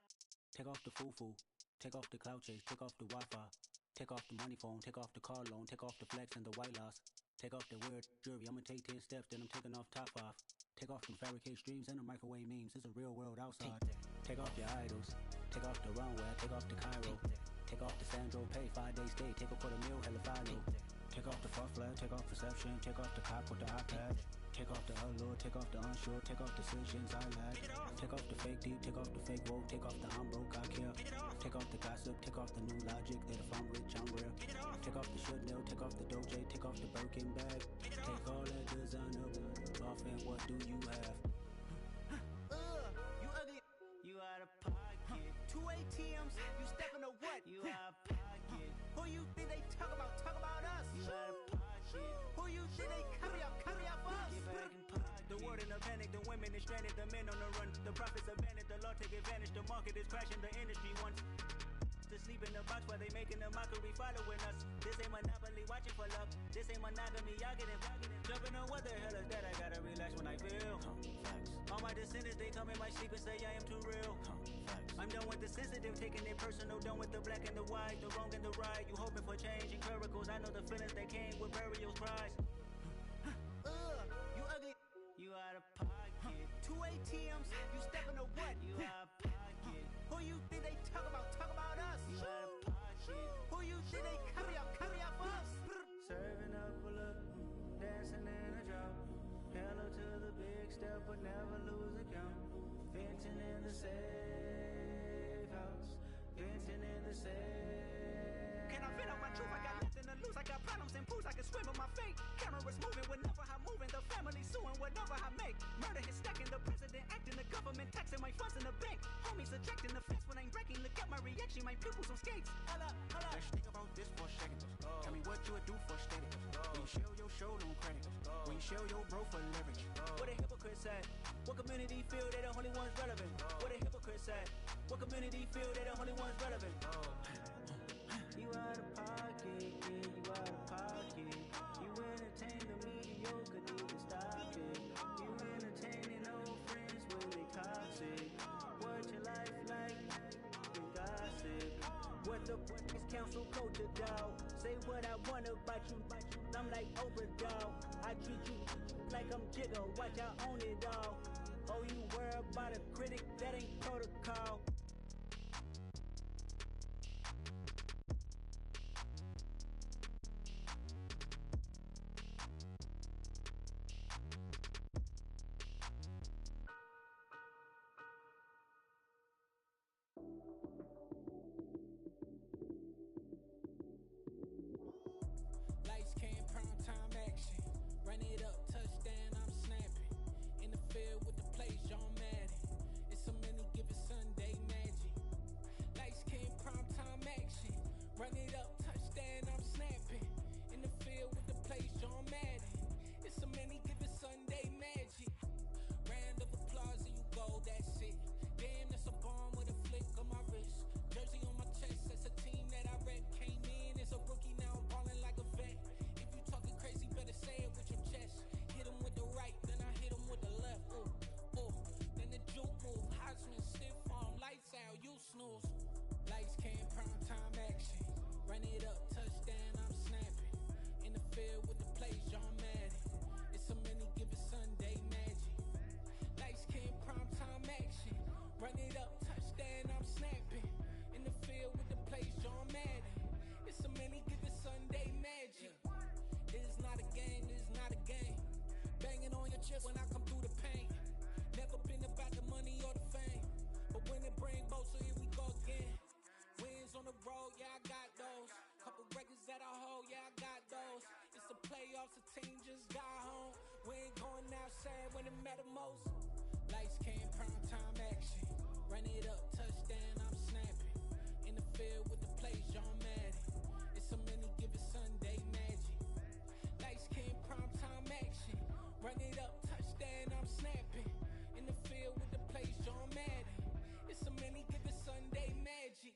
Take off the foo-foo, take off the cloud chase, take off the Wi-Fi, take off the money phone, take off the car loan, take off the flex and the white loss, take off the weird jewelry. I'ma take 10 steps, then I'm taking off top off. Take off them fabricated streams and the microwave memes. It's a real world outside. Take off your idols, take off the runway, take off the Cairo, take off the Sandro Pay, 5 day stay, take a $250,000 hella follow. Take off the far flag, take off perception, take off the cop with the iPad. Take off the allure, take off the unsure, take off decisions I lack. Take off the fake deep, take off the fake woke, take off the I'm broke, I care. Take off the gossip, take off the new logic that if I'm rich, I'm rare. Take off the should know, take off the Doja, take off the Birkin bag. Take all that designer off and what do you have? You ugly. You out of pocket. 2 ATMs, you stepping to what? You out of pocket. Who you think they talk about us? You out of pocket. Who you think they carry up for us? Get back in pocket. The world in a panic, the women is stranded, the men on the run. The profits abandoned, the law take advantage. The market is crashing, the industry wants to sleep in the box while they making a mockery following us. This ain't monopoly, watching for love. This ain't monogamy, y'all getting jumping on what the hell is that? I gotta relax when I feel. All my descendants, they come in my sleep and say I am too real. I'm done with the sensitive, taking it personal. Done with the black and the white, the wrong and the right. You hoping for change and miracles. I know the feelings that came with burial cries. You ugly. You out of pocket. 2 ATMs, you stepping to what? You out of pocket. Who you think they talk about us? You out of pocket. Who you think they carry up for us? Serving up a look, dancing in a drop. Hello to the big step, but never lose a count. Venting in the safe house. Venting in the safe. Can I vent out my truth? I got nothing to lose. I got problems and pools. I can swim with my fate. Cameras moving whenever I'm moving. The family suing whatever I make. Murder is stacking. The president acting. The government taxing my funds in the bank. Homies ejecting the fence when I'm breaking. Look at my reaction. My pupils on skates. Holla, holla. Let's think about this for a second. Tell me what you would do for steady. When you show your show, no credit. When you show your bro for leverage. What a hypocrite said. What community feel they the only ones relevant? What a hypocrite said. What community feel they the only ones relevant? You out of pocket, yeah, you out of pocket. You entertain the mediocre, need to stop it. You entertaining old friends when they toxic. What your life like? You gossip. What the fuck is council culture, dog. Say what I want about you. I'm like Oprah, dog. I treat you like I'm Jigga. Watch I own it, dog. Oh, you worry about a critic, that ain't protocol. Lights, cam, prime time action. Run it up, touchdown, I'm snapping. In the field with the plays, John Madden. It's so many, give it Sunday magic. Lights, cam, prime time action. Run it up, touchdown, I'm snapping. In the field with the plays, John Madden. It's so many, give it Sunday magic. Round of applause and you go, that's it. Damn, that's a bomb with a flick on my wrist. Jersey on my chest, that's a team that I rep. Came in as a rookie, now I'm ballin' like a vet. If you talking crazy, better say it with your chest. Hit him with the right, then I hit him with the left. Ooh, ooh. Then the juke move, Heisman stiff arm, lights out, you snooze. Lights, cam, prime time action. Run it up, touchdown, I'm snapping. In the field with the plays, John Madden. It's so many, give it Sunday magic. Lights, cam, prime time action. Run it up, touchdown, I'm snapping. In the field with the plays, John Madden. It's so many, give it Sunday magic. It is not a game, it is not a game. Banging on your chest when I come through the pain. Never been about the money or the fame. But when it bring both, so here we go again. Wins on the road, yeah, I got those. Couple records that I hold, yeah, I got those. It's the playoffs, the team just got home. We ain't going outside when it matter most. Lights, cam, prime time action. Run it up, touchdown, I'm snapping. In the field with the plays, John Madden. It's so many, give it Sunday magic. Lights, cam, prime time action. Run it up, touchdown, I'm snapping. In the field with the plays, John Madden. It's so many, give it Sunday magic.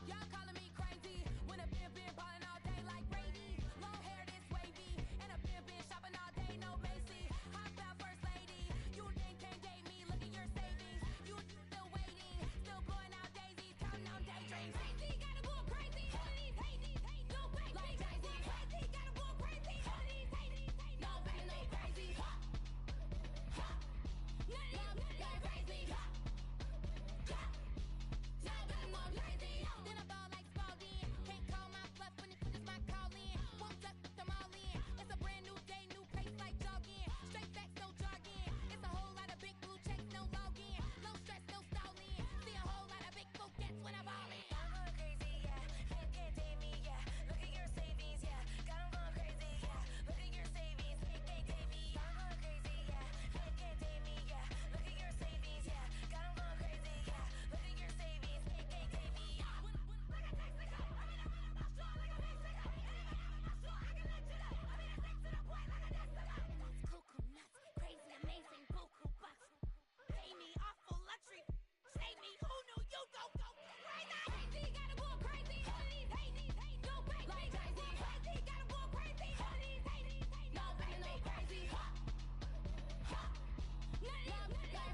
Y'all calling me crazy when a been ballin' all day like Brady. Long hair this wavy, and a been shopping all day, no Macy. Hop out first lady, you think can't date me? Look at your savings, you still waiting, still blowing out daisies, counting on daydreams. Crazy, gotta go crazy. All of these hate, no crazy. Like Jay-Z, crazy, gotta go crazy. All of these hate, no crazy, no crazy. None of these go crazy. Then I ball like Spalding. Can't call my bluff when it's my call in. Won't duck them all in. It's a brand new day, new pace like jogging. Straight facts, no jargon. It's a whole lot of big blue checks, no login. Low stress, no stalling. See a whole lot of big blue gets when I ball in. I'm going crazy, yeah. Can't date me, yeah. Look at your savings, yeah. Got 'em going crazy, yeah. Look at your savings, can't date me. I'm going crazy, yeah. Can't date me, yeah. Look at your savings, yeah. Got 'em going crazy, yeah. Look at your savings, can't date me. Cuckoo nuts, crazy, amazing, buku bucks. Pay me awful luxury. Save me, who knew you go crazy? Crazy, gotta go crazy. All of these hate, no crazy. Like Jay-Z, crazy, gotta go crazy. All of these hate, no crazy, no crazy. None of these go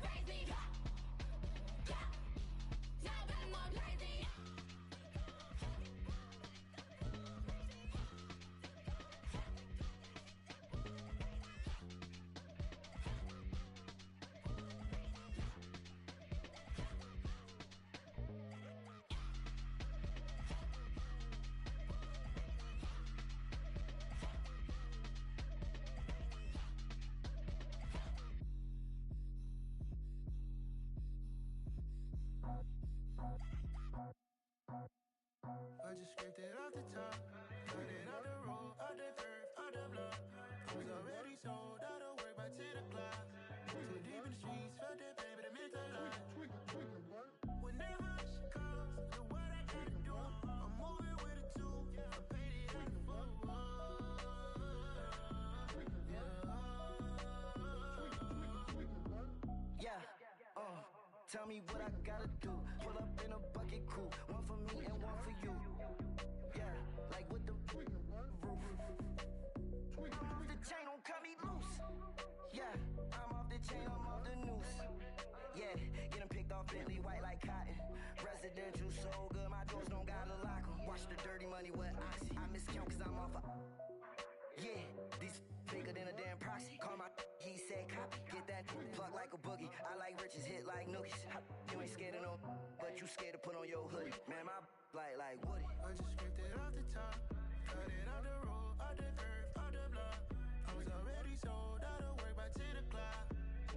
crazy. Y'all better go crazy. I just scraped it off the top, cut it out the road, out the dirt, out the block. It was already sold, out of work by 10 o'clock. Too deep in the streets, felt that baby, that meant a lot. Whenever she calls, do what I gotta do. I'm moving with a two, I paid it out the book. Yeah, tell me what I gotta do. Pull up in a bucket coupe, one for me and one for you. Yeah, like with the roof. I'm off the chain, don't cut me loose. Yeah, I'm off the chain, I'm off the noose. Yeah, getting picked off Bentley white like cotton. Residential so good, my doors don't gotta lock 'em. Watch the dirty money with oxy. I miscount cause I'm off a. Yeah, these bigger than a damn proxy. Call my he said copy. Get that plug like a boogie. I like riches, hit like nookies. You ain't scared of no, but you scared to put on your hoodie. Man, my like Woody. I just scraped it off the top, cut it off the road, off the curve, off the block. I was already sold out of work by 10 o'clock.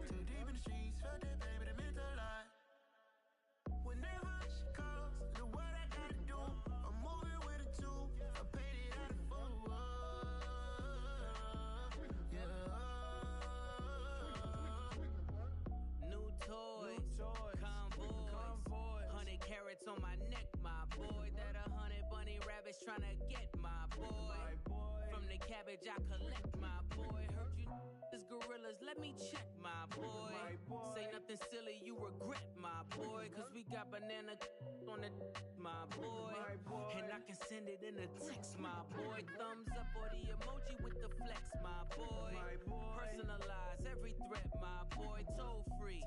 Too deep in the streets, felt that baby, that meant a lot. Whenever she calls, do what I gotta do. I'm moving with a two, I paid it out of full. New toys, convoys, 100 carats on my neck, my boy. That 100 bunny rabbits tryna get my boy. From the cabbage I collect, my boy. Heard you is gorillas, let me check, my boy. Say nothing silly, you regret, my boy. Cause we got banana on the my boy. And I can send it in a text, my boy. Thumbs up or the emoji with the flex, my boy. Personalize every threat, my boy. Toll free,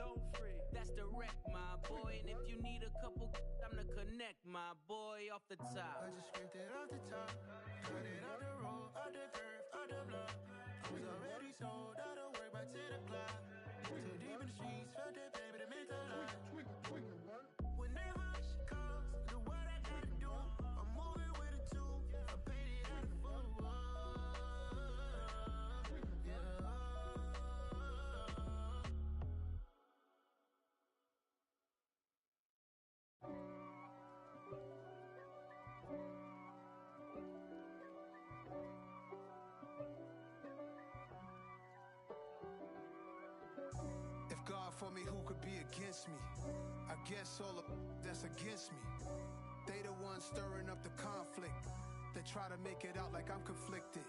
that's direct, my boy. And if you need a couple, I'm to connect, my boy, off the top. I just scraped it off the top, cut it off the road, off the curve, off the block. I was already sold out of work by 10 o'clock. Too deep in the streets, felt that baby, that meant a lot. Whenever she calls, do what I gotta do. I'm moving with a two, I paid it out of full. If God for me, who could be against me? I guess all of that's against me. They the ones stirring up the conflict. They try to make it out like I'm conflicted.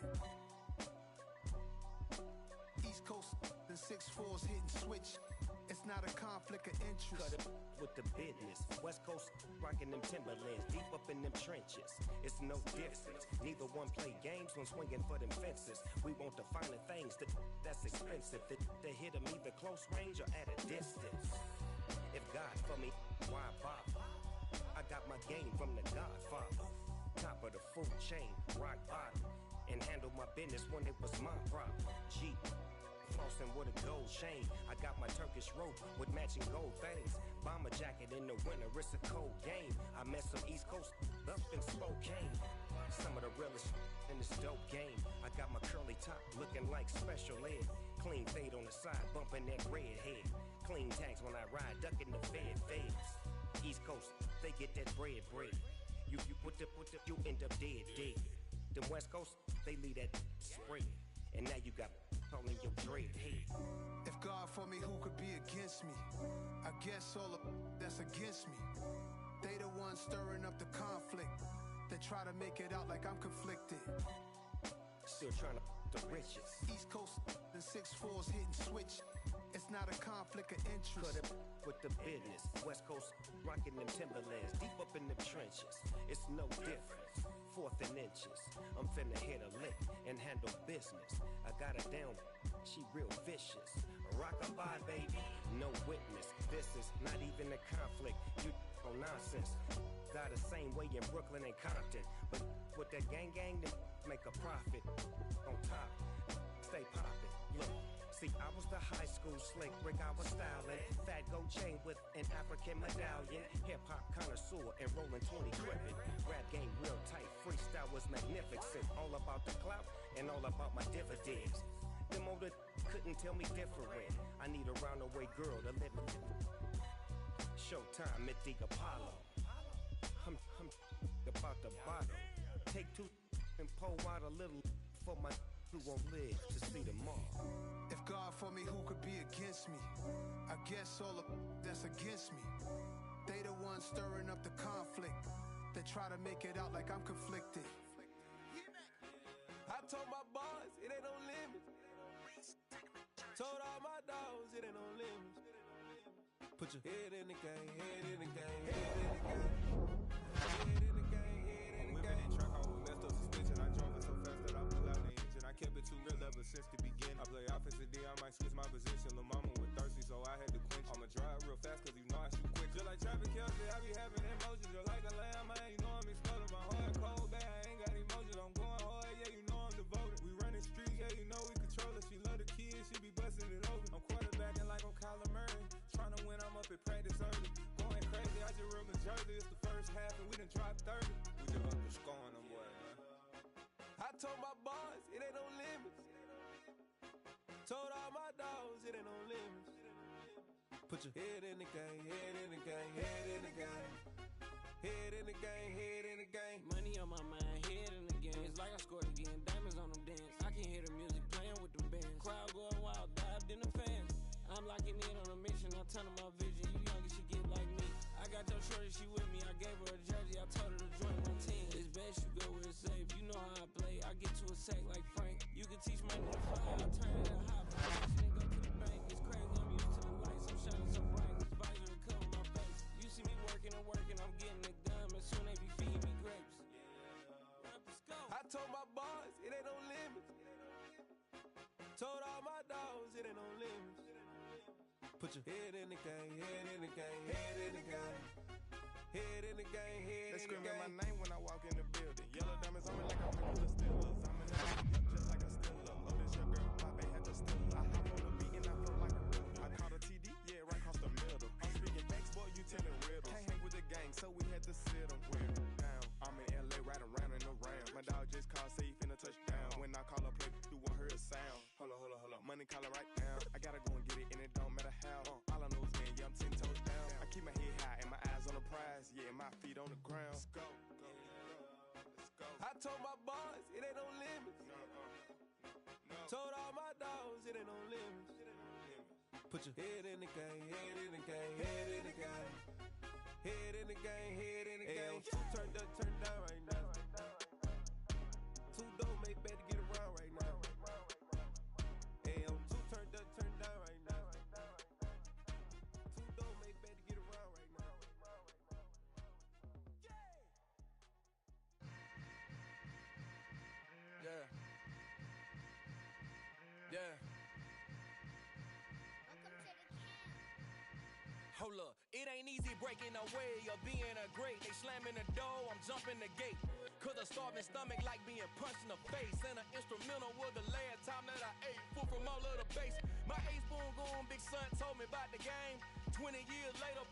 East Coast and 6'4's hitting switch. It's not a conflict of interest. Cut it with the business. West Coast rocking them Timberlands, deep up in them trenches. It's no difference. Neither one play games when swinging for them fences. We want the finer things that's expensive. That hit them either close range or at a distance. If God for me, why bother? I got my game from the Godfather. Top of the food chain, rock bottom. And handle my business when it was my problem. Jeep. Flossing with a gold chain. I got my Turkish rope with matching gold things. Bomber jacket in the winter, it's a cold game. I met some East Coast up in Spokane. Some of the realest in this dope game. I got my curly top looking like special ed. Clean fade on the side, bumping that red head. Clean tags when I ride, ducking the feds. East Coast, they get that bread. You put the, you end up dead. Them West Coast, they leave that spread. And now you got all in your dread head. If God for me, who could be against me? I guess all of that's against me. They the ones stirring up the conflict. They try to make it out like I'm conflicted. Still trying to the riches. East Coast and 6'4's hitting switch. It's not a conflict of interest. Cut it with the business. West Coast rocking them Timberlands, deep up in them trenches. It's no difference. 4th and inches. I'm finna hit a lick and handle business. I got her down, she real vicious. Rock-a-bye, baby, no witness. This is not even a conflict. You on nonsense. Got the same way in Brooklyn and Compton. But with that gang, then make a profit. On top, stay poppin'. Look. See, I was the high school slick Rick, I was styling. Fat gold chain with an African medallion. Hip-hop connoisseur and rolling 20 crippin'. Rap game real tight, freestyle was magnificent. All about the clout and all about my dividends. Them older couldn't tell me different. I need a roundaway girl to live in. Showtime at the Apollo. I'm about the bottom. Take 2 and pour out a little for my who won't live to see tomorrow. If God for me, who could be against me? I guess all of that's against me. They the ones stirring up the conflict. They try to make it out like I'm conflicted. I told my boys, it ain't no limits. Told all my dogs, it ain't no limits. Put your head in the game, head in the game, head in the game. Head in the game, head in the game. it ain't no limits. Put your head in the game, head in the game, head in the game. Head in the game, head in the game. Money on my mind, head in the game. It's like I scored again, diamonds on them dance. I can hear the music playing with them bands. Crowd going wild, dived in the fans. I'm locking in on a mission, I'm turning my vision. You young, she get like me. I got your shorty, she with me. I gave her a jersey, I told her to join my team. It's best you go where it's safe. You know how I play. I get to a sack like Frank. You can teach money to fly, I turn it to high. Then go to the bank. It's crazy, I'm used to the lights. I'm shining so bright, this visor to cover my face. You see me working and working, I'm getting it done. But soon they be feeding me grapes. Rappers go. I told my boys, it ain't no limits. Told all my dogs, it ain't no limits. Put your head in the game, head in the game, head in the game. Head in the game, head in the game. They screaming my name when I walk in the building. Yellow diamonds on me like I'm from the Steelers. I'm in the just like a Steeler. Oh, this your girl, Bobby had to steal her. I hop on the beat and I feel like a river. I caught a TD, yeah, right across the middle. I'm speaking facts, boy, you telling riddles. Can't hang with the gang, so we had to sit them down. I'm in LA, riding round and around. My dog just called, say he finna touchdown. When I call a play, you won't hear a sound. Hold up, money calling right now. I gotta go and get it, and it don't matter how. All I know is, man, yeah, I'm 10 toes down. I keep my head high and my eyes on the prize. Yeah, my feet on the ground. Let's go. I told my boys, it ain't no limits. Told all my dogs, it ain't no limits. Put your head in the game, head in the game, head in the game. Head in the game, head in the game. Turn down right now. Too dope, make better get around right now. Hey, I'm too turned down right now. Too dope, make better get around right now. Yeah. Hold up, it ain't easy breaking away or being a great. They slamming the door, I'm jumping the gate. Cause a starving stomach like being punched in the face. And an instrumental was the last time that I ate. Full from all of the bass. My ace boom goon, big son told me about the game. 20 years later,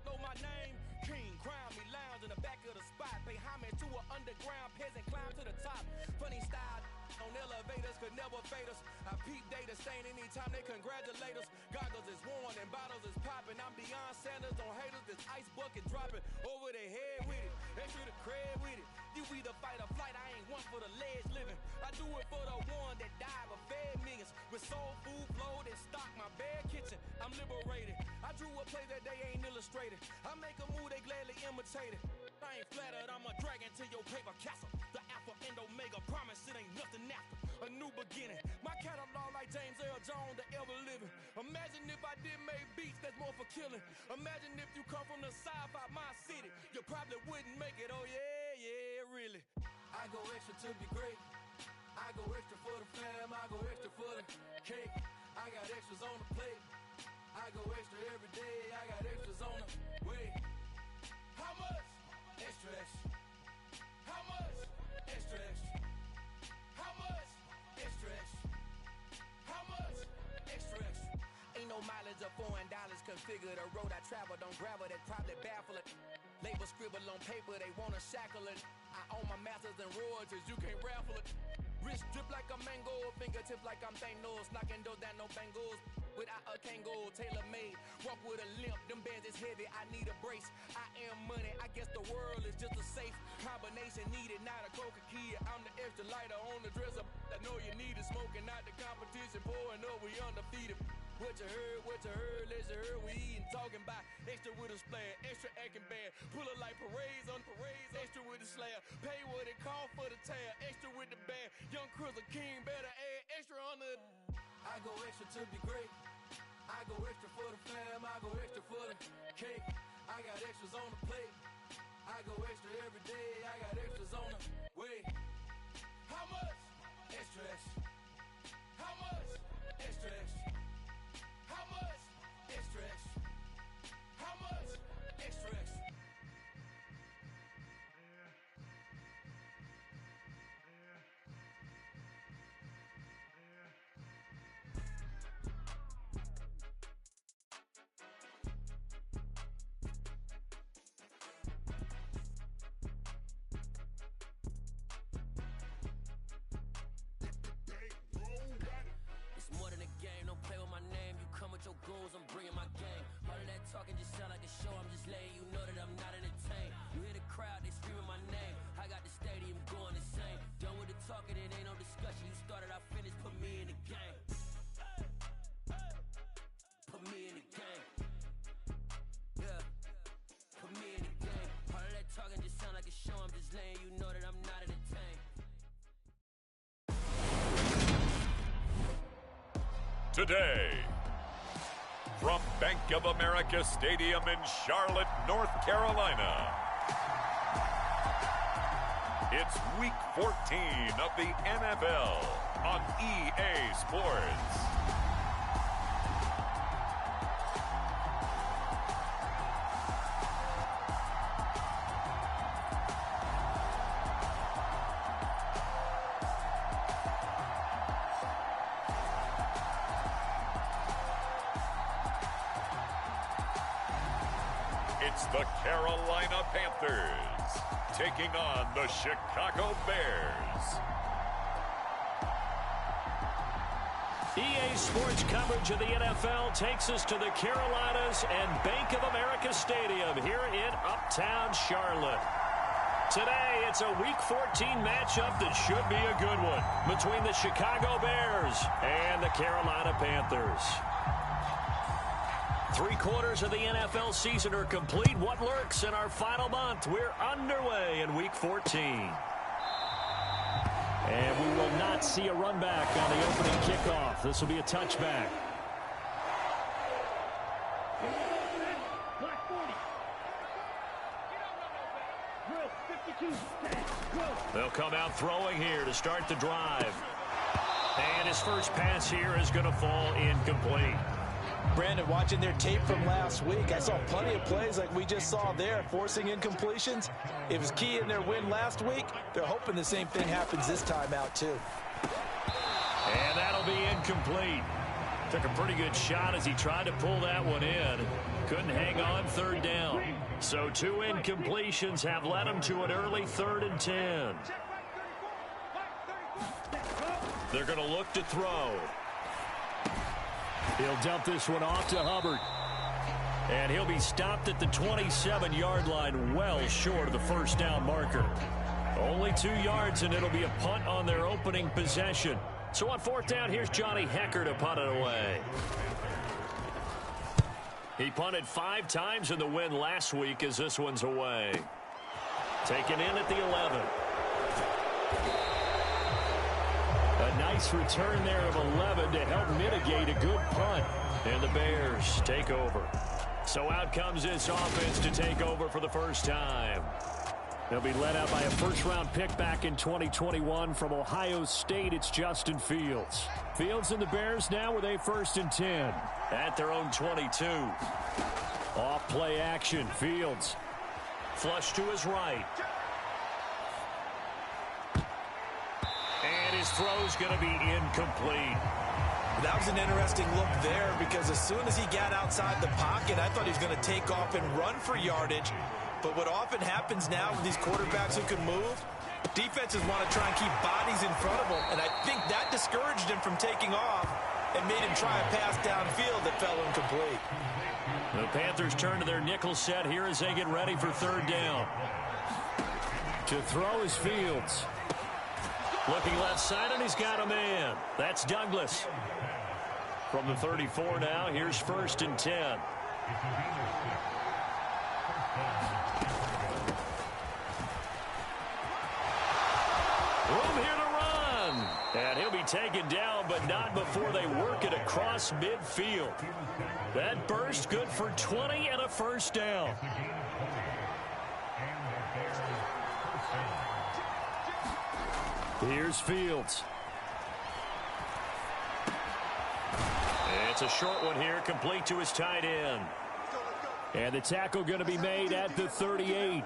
know my name. King, crown me, lounge in the back of the spot. Pay homage to an underground peasant, climb to the top. Funny style on elevators could never fade us. I peep data stain anytime they congratulate us. Goggles is worn and bottles is popping. I'm beyond Sanders on haters, this ice bucket dropping over their head with it. Extra the cred with it. You either fight or flight, I ain't one for the ledge living. I do it for the one that died but fed millions. With soul food flowed and stocked my bare kitchen. I'm liberated. I drew a play that they ain't illustrated. I make a move, they gladly imitate it. I ain't flattered, I'm a dragon to your paper castle. The Alpha and Omega, promise it ain't nothing after. A new beginning. My catalog like James Earl Jones, the ever living. Imagine if I did make beats that's more for killing. Imagine if you come from the south out my city. You probably wouldn't make it, oh yeah, really. I go extra to be great. I go extra for the fam, I go extra for the cake. I got extras on the plate. I go extra every day, I got extras on the way. How much? Extra, extra. How much? Extra, extra. How much? Extra, extra. How much? Extra, extra. Ain't no mileage of $4 configure the road I travel. Don't gravel, that probably baffle it. Label scribble on paper, they wanna shackle it. I own my masters and royalties, you can't raffle it. Wrist drip like a mango, fingertips like I'm Thanos. Knocking doors down, no bangles. Without a Kango, tailor-made. Walk with a limp, them bands is heavy, I need a brace. I am money, I guess the world is just a safe combination needed, not a coca key. I'm the extra lighter on the dresser. I know you need it, smoking out the competition, pouring up, we undefeated. What you heard, let you heard, we eating, talking about extra with a splash, extra acting bad. Pull it like parades on parades, extra with the slab. Pay what it cost for the tab, extra with the bag. Young Cruiser King, better add extra on the. I go extra to be great. I go extra for the fam, I go extra for the cake. I got extras on the plate. I go extra every day, I got extras on the way. How much? Extra, extra. How much? Extra, extra. How much? Extra, extra. How much? Extra, extra. today. From Bank of America Stadium in Charlotte, North Carolina, it's Week 14 of the NFL on EA Sports. It's the Carolina Panthers taking on the Chicago Bears. EA Sports coverage of the NFL takes us to the Carolinas and Bank of America Stadium here in Uptown Charlotte. Today, it's a Week 14 matchup that should be a good one between the Chicago Bears and the Carolina Panthers. 3/4 of the NFL season are complete. What lurks in our final month? We're underway in Week 14. And we will not see a run back on the opening kickoff. This will be a touchback. They'll come out throwing here to start the drive. And his first pass here is going to fall incomplete. Brandon, watching their tape from last week, I saw plenty of plays like we just saw there, forcing incompletions. It was key in their win last week. They're hoping the same thing happens this time out, too. And that'll be incomplete. Took a pretty good shot as he tried to pull that one in. Couldn't hang on 3rd down. So 2 incompletions have led him to an early 3rd and 10. They're going to look to throw. He'll dump this one off to Hubbard. And he'll be stopped at the 27-yard line, well short of the first down marker. Only 2 yards, and it'll be a punt on their opening possession. So on 4th down, here's Johnny Hekker to punt it away. He punted 5 times in the win last week as this one's away. Taken in at the 11. A nice return there of 11 to help mitigate a good punt. And the Bears take over. So out comes this offense to take over for the first time. They'll be led out by a first-round pick back in 2021 from Ohio State. It's Justin Fields. Fields and the Bears now with a 1st and 10 at their own 22. Off play action. Fields flush to his right. And his throw's going to be incomplete. That was an interesting look there because as soon as he got outside the pocket, I thought he was going to take off and run for yardage. But what often happens now with these quarterbacks who can move, defenses want to try and keep bodies in front of them. And I think that discouraged him from taking off and made him try a pass downfield that fell incomplete. The Panthers turn to their nickel set here as they get ready for 3rd down. To throw is Fields. Looking left side, and he's got a man. That's Douglas. From the 34 now, here's 1st and 10. Room here to run. And he'll be taken down, but not before they work it across midfield. That burst good for 20 and a first down. Here's Fields. It's a short one here, complete to his tight end. And the tackle going to be made at the 38.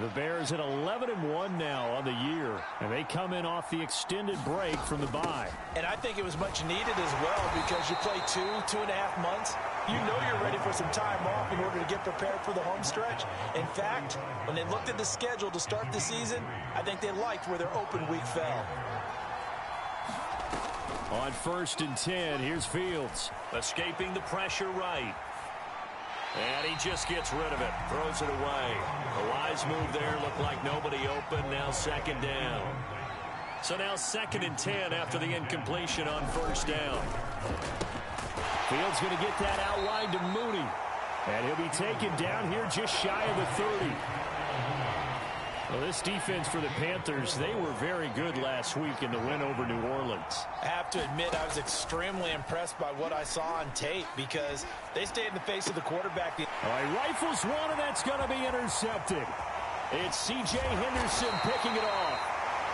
The Bears at 11-1 now on the year, and they come in off the extended break from the bye. And I think it was much needed as well because you play 2.5 months. You know you're ready for some time off in order to get prepared for the home stretch. In fact, when they looked at the schedule to start the season, I think they liked where their open week fell. On 1st and 10, here's Fields. Escaping the pressure right. And he just gets rid of it. Throws it away. A wise move there. Looked like nobody open. Now 2nd down. So now 2nd and 10 after the incompletion on 1st down. Fields going to get that out wide to Mooney. And he'll be taken down here just shy of the 30. Well, this defense for the Panthers, they were very good last week in the win over New Orleans. I have to admit, I was extremely impressed by what I saw on tape because they stayed in the face of the quarterback. All right, rifles one, and that's going to be intercepted. It's C.J. Henderson picking it off.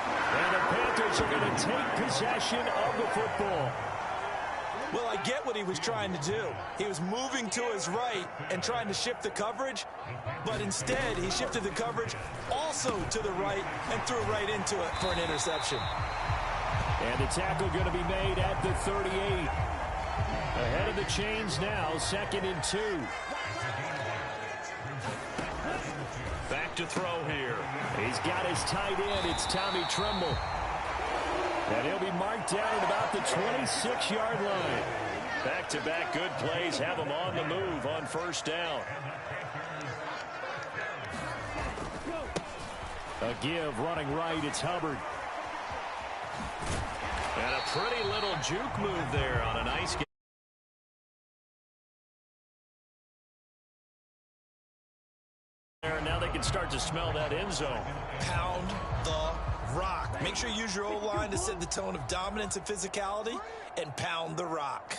And the Panthers are going to take possession of the football. Well, I get what he was trying to do. He was moving to his right and trying to shift the coverage, but instead he shifted the coverage also to the right and threw right into it for an interception. And the tackle going to be made at the 38. Ahead of the chains now, 2nd and 2. Back to throw here. He's got his tight end. It's Tommy Tremble. And he'll be marked down at about the 26-yard line. Back-to-back good plays have him on the move on 1st down. A give running right. It's Hubbard. And a pretty little juke move there on a nice game. Now they can start to smell that end zone. Pound the rock. Make sure you use your O-line to set the tone of dominance and physicality, and pound the rock.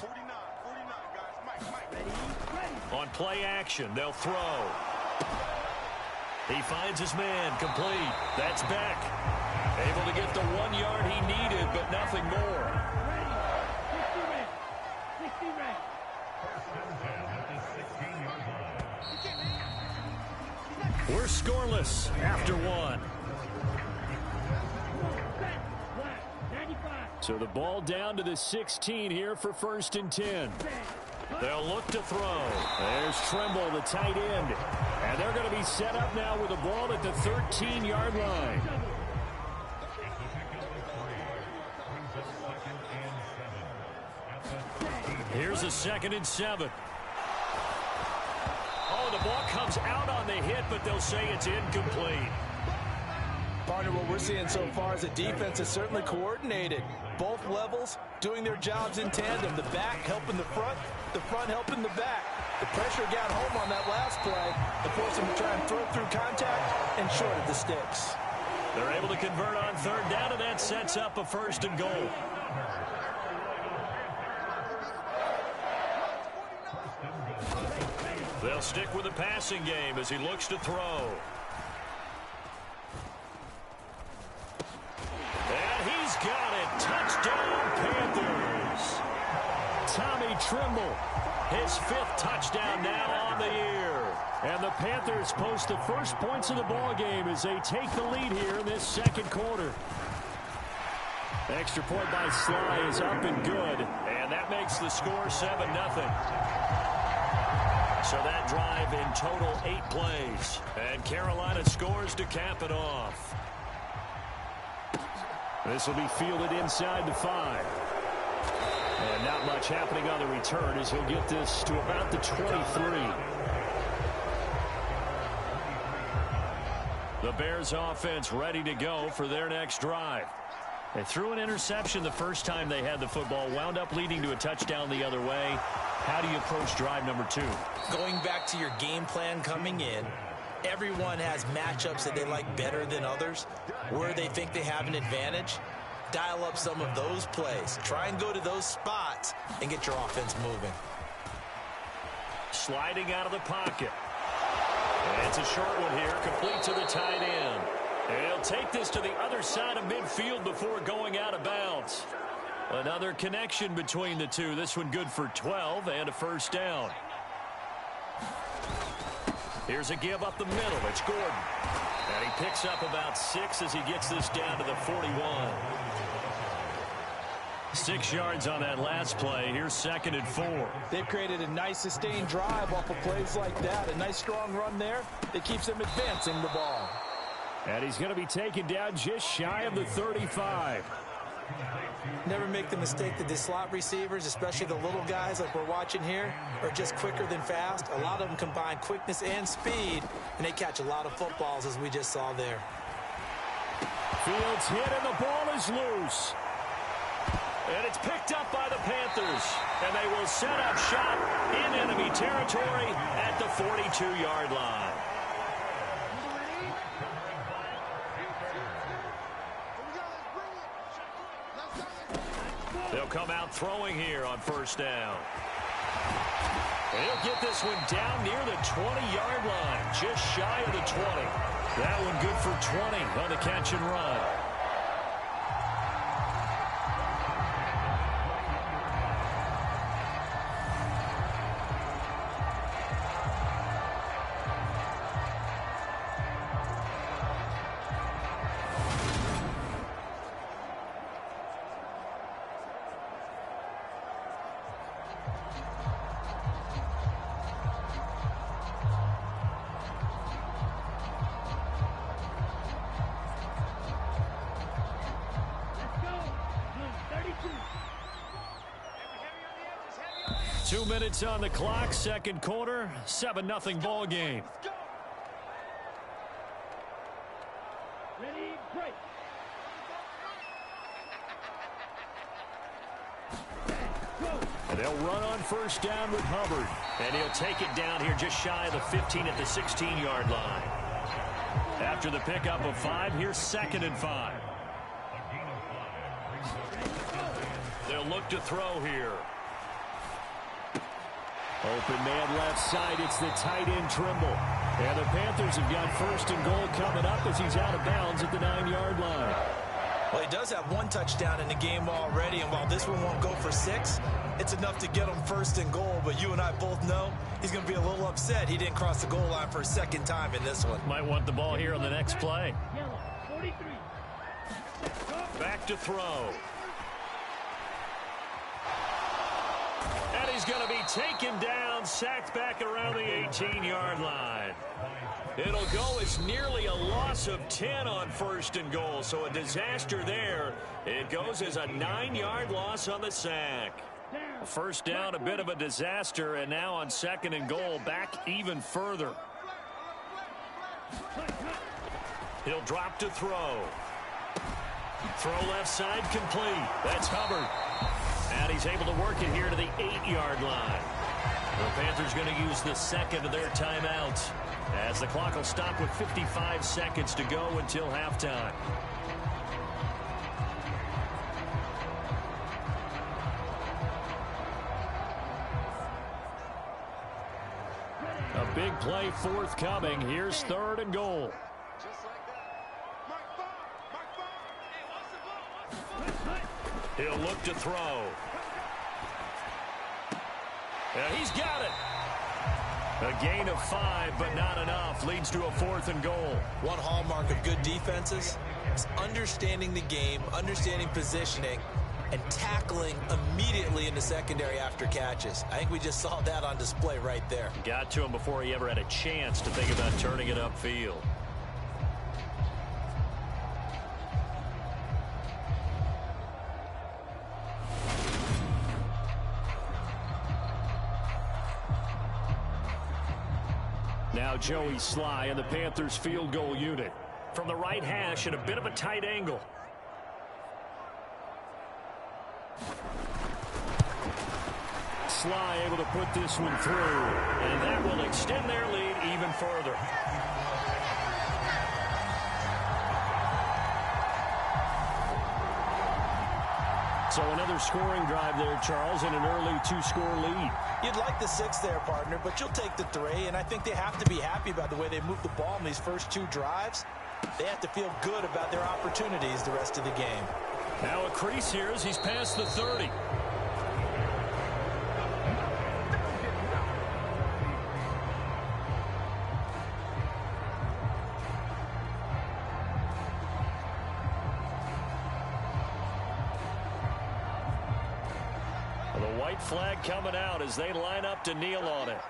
On play action, they'll throw. He finds his man, complete. That's Beck. Able to get the 1 yard he needed, but nothing more. We're scoreless after 1. So the ball down to the 16 here for 1st and 10. They'll look to throw. There's Tremble, the tight end. And they're going to be set up now with the ball at the 13-yard line. Here's a 2nd and 7. Oh, the ball comes out on the hit, but they'll say it's incomplete. Partner, what we're seeing so far is the defense is certainly coordinated. Both levels doing their jobs in tandem. The back helping the front helping the back. The pressure got home on that last play to force them to try and throw through contact and short of the sticks. They're able to convert on 3rd down, and that sets up a 1st and goal. They'll stick with the passing game as he looks to throw. And he's got it. Touchdown, Panthers. Tommy Tremble, his 5th touchdown now on the year. And the Panthers post the first points of the ball game as they take the lead here in this 2nd quarter. Extra point by Sly is up and good. And that makes the score 7-0. So that drive in total 8 plays. And Carolina scores to cap it off. This will be fielded inside the 5. And not much happening on the return as he'll get this to about the 23. The Bears offense ready to go for their next drive. They threw an interception the first time they had the football, wound up leading to a touchdown the other way. How do you approach drive number 2? Going back to your game plan coming in, everyone has matchups that they like better than others, where they think they have an advantage. Dial up some of those plays. Try and go to those spots and get your offense moving. Sliding out of the pocket. And it's a short one here, complete to the tight end. And he'll take this to the other side of midfield before going out of bounds. Another connection between the two. This one good for 12 and a 1st down. Here's a give up the middle. It's Gordon. And he picks up about 6 as he gets this down to the 41. 6 yards on that last play. Here's 2nd and 4. They've created a nice sustained drive off of plays like that. A nice strong run there that keeps them advancing the ball. And he's going to be taken down just shy of the 35. Never make the mistake that the slot receivers, especially the little guys like we're watching here, are just quicker than fast. A lot of them combine quickness and speed, and they catch a lot of footballs, as we just saw there. Fields hit, and the ball is loose. And it's picked up by the Panthers. And they will set up shop in enemy territory at the 42-yard line. They'll come out throwing here on first down. And he'll get this one down near the 20-yard line, just shy of the 20. That one good for 20 on the catch and run. Two minutes on the clock, second quarter, 7-0 ball game. Ready, break. And they'll run on first down with Hubbard. And he'll take it down here just shy of the 15 at the 16-yard line. After the pickup of 5, here's 2nd and 5. They'll look to throw here. Open man left side. It's the tight end Trimble. And the Panthers have got 1st and goal coming up as he's out of bounds at the 9-yard line. Well, he does have 1 touchdown in the game already, and while this one won't go for 6, it's enough to get him 1st and goal. But you and I both know he's going to be a little upset he didn't cross the goal line for a 2nd time in this one. Might want the ball here on the next play. Back to throw. And he's going to be taken down, sacked back around the 18-yard line. It'll go as nearly a loss of 10 on 1st and goal, so a disaster there. It goes as a 9-yard loss on the sack. First down, a bit of a disaster, and now on 2nd and goal, back even further. He'll drop to throw. Throw left side complete. That's Hubbard. And he's able to work it here to the 8-yard line. The Panthers going to use the 2nd of their timeouts, as the clock will stop with 55 seconds to go until halftime. A big play forthcoming. Here's 3rd and goal. He'll look to throw. And he's got it. A gain of 5, but not enough. Leads to a 4th and goal. One hallmark of good defenses is understanding the game, understanding positioning, and tackling immediately in the secondary after catches. I think we just saw that on display right there. Got to him before he ever had a chance to think about turning it upfield. Now Joey Sly and the Panthers field goal unit. From the right hash at a bit of a tight angle. Sly able to put this one through. And that will extend their lead even further. So another scoring drive there, Charles, and an early 2-score lead. You'd like the 6 there, partner, but you'll take the 3, and I think they have to be happy about the way they moved the ball in these first 2 drives. They have to feel good about their opportunities the rest of the game. Now a crease here as he's past the 30. The white flag coming out as they line up to kneel on it.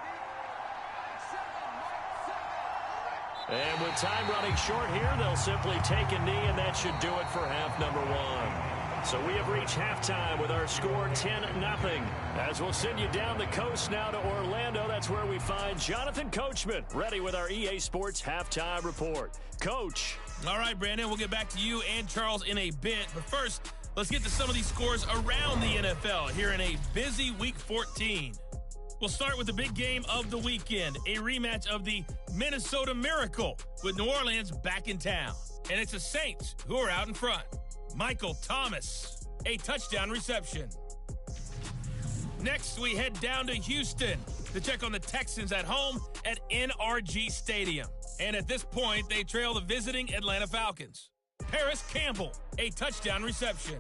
And with time running short here, they'll simply take a knee, and that should do it for half number 1. So we have reached halftime with our score 10-0. As we'll send you down the coast now to Orlando, that's where we find Jonathan Coachman, ready with our EA Sports halftime report. Coach. All right, Brandon, we'll get back to you and Charles in a bit. But first, let's get to some of these scores around the NFL here in a busy Week 14. We'll start with the big game of the weekend, a rematch of the Minnesota Miracle with New Orleans back in town. And it's the Saints who are out in front. Michael Thomas a touchdown reception. Next, we head down to Houston to check on the Texans at home at NRG Stadium. And at this point, they trail the visiting Atlanta Falcons. Paris Campbell, a touchdown reception.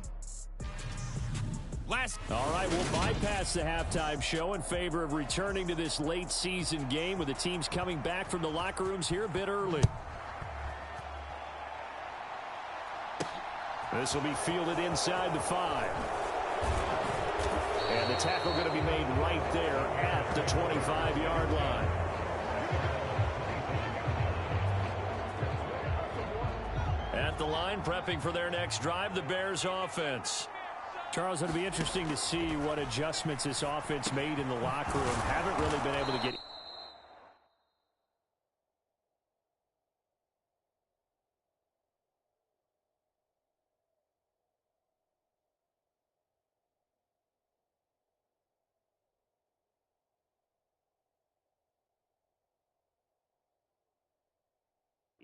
All right, we'll bypass the halftime show in favor of returning to this late season game with the teams coming back from the locker rooms here a bit early. This will be fielded inside the 5. And the tackle going to be made right there at the 25-yard line. At the line, prepping for their next drive, the Bears offense. Charles, it'll be interesting to see what adjustments this offense made in the locker room. Haven't really been able to get...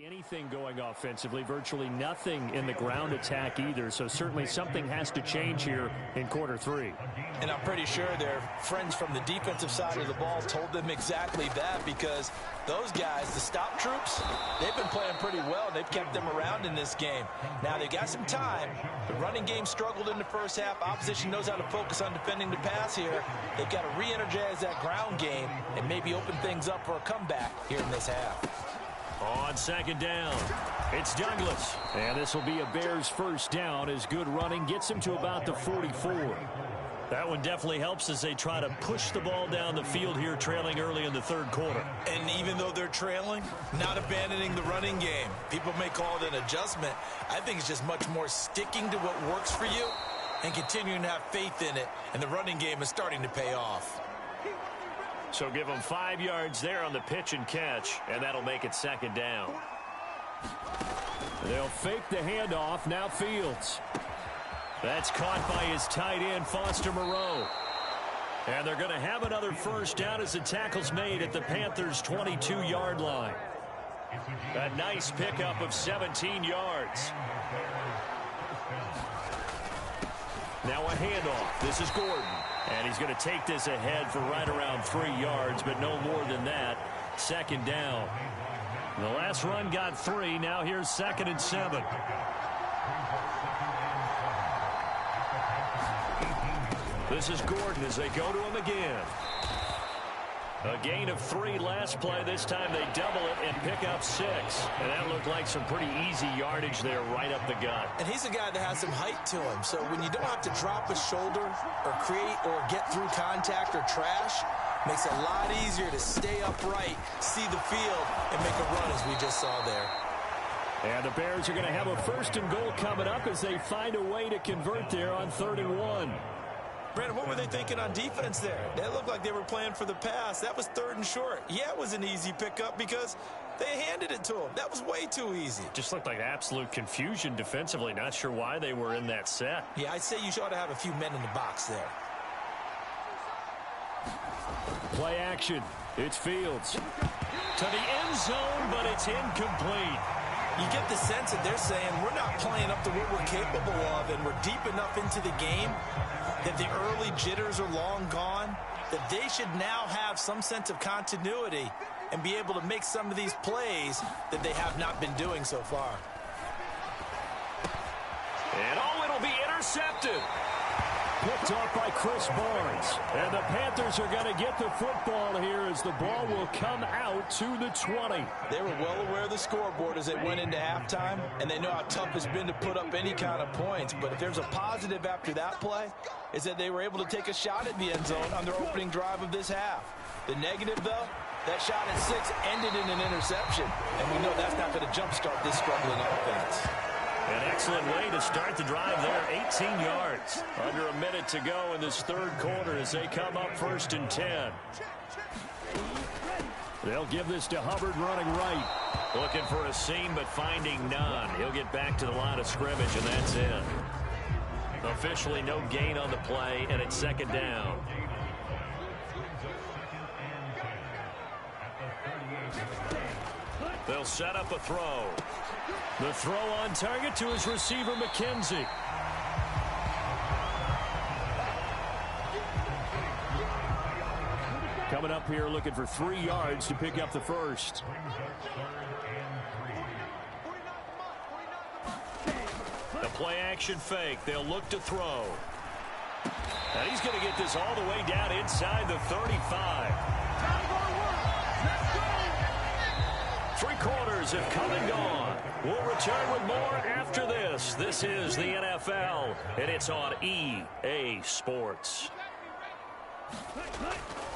anything going offensively, virtually nothing in the ground attack either, so certainly something has to change here in quarter 3. And I'm pretty sure their friends from the defensive side of the ball told them exactly that, because those guys, the stop troops, they've been playing pretty well. They've kept them around in this game. Now they got some time. The running game struggled in the first half. Opposition knows how to focus on defending the pass here. They've got to re-energize that ground game and maybe open things up for a comeback here in this half. On second down, it's Douglas. And this will be a Bears first down as good running gets him to about the 44. That one definitely helps as they try to push the ball down the field here, trailing early in the third quarter. And even though they're trailing, not abandoning the running game. People may call it an adjustment. I think it's just much more sticking to what works for you and continuing to have faith in it. And the running game is starting to pay off. So give them 5 yards there on the pitch and catch, and that'll make it second down. They'll fake the handoff. Now Fields. That's caught by his tight end, Foster Moreau. And they're going to have another first down as the tackle's made at the Panthers' 22-yard line. A nice pickup of 17 yards. Now a handoff. This is Gordon. And he's going to take this ahead for right around 3 yards, but no more than that. Second down. The last run got 3. Now here's 2nd and 7. This is Gordon as they go to him again. A gain of 3 last play. This time they double it and pick up 6. And that looked like some pretty easy yardage there right up the gut. And he's a guy that has some height to him. So when you don't have to drop a shoulder or create or get through contact or trash, makes it a lot easier to stay upright, see the field, and make a run as we just saw there. And the Bears are going to have a 1st and goal coming up as they find a way to convert there on 3rd and 1. Brandon, what were they thinking on defense there? That looked like they were playing for the pass. That was 3rd and short. Yeah, it was an easy pickup because they handed it to him. That was way too easy. Just looked like absolute confusion defensively. Not sure why they were in that set. Yeah, I'd say you ought to have a few men in the box there. Play action. It's Fields. To the end zone, but it's incomplete. You get the sense that they're saying we're not playing up to what we're capable of, and we're deep enough into the game that the early jitters are long gone, that they should now have some sense of continuity and be able to make some of these plays that they have not been doing so far. And it'll be intercepted. Picked off by Chris Barnes. And the Panthers are going to get the football here as the ball will come out to the 20. They were well aware of the scoreboard as they went into halftime, and they know how tough it's been to put up any kind of points. But if there's a positive after that play, is that they were able to take a shot at the end zone on their opening drive of this half. The negative, though, that shot at 6 ended in an interception, and we know that's not going to jumpstart this struggling offense. An excellent way to start the drive there, 18 yards. Under a minute to go in this third quarter as they come up 1st and 10. They'll give this to Hubbard running right. Looking for a seam but finding none. He'll get back to the line of scrimmage and that's it. Officially no gain on the play and it's 2nd down. They'll set up a throw. The throw on target to his receiver, McKenzie. coming up here looking for 3 yards to pick up the first. The play action fake. They'll look to throw. And he's going to get this all the way down inside the 35. 3 quarters have come and gone. We'll return with more after this. This is the NFL, and it's on EA Sports.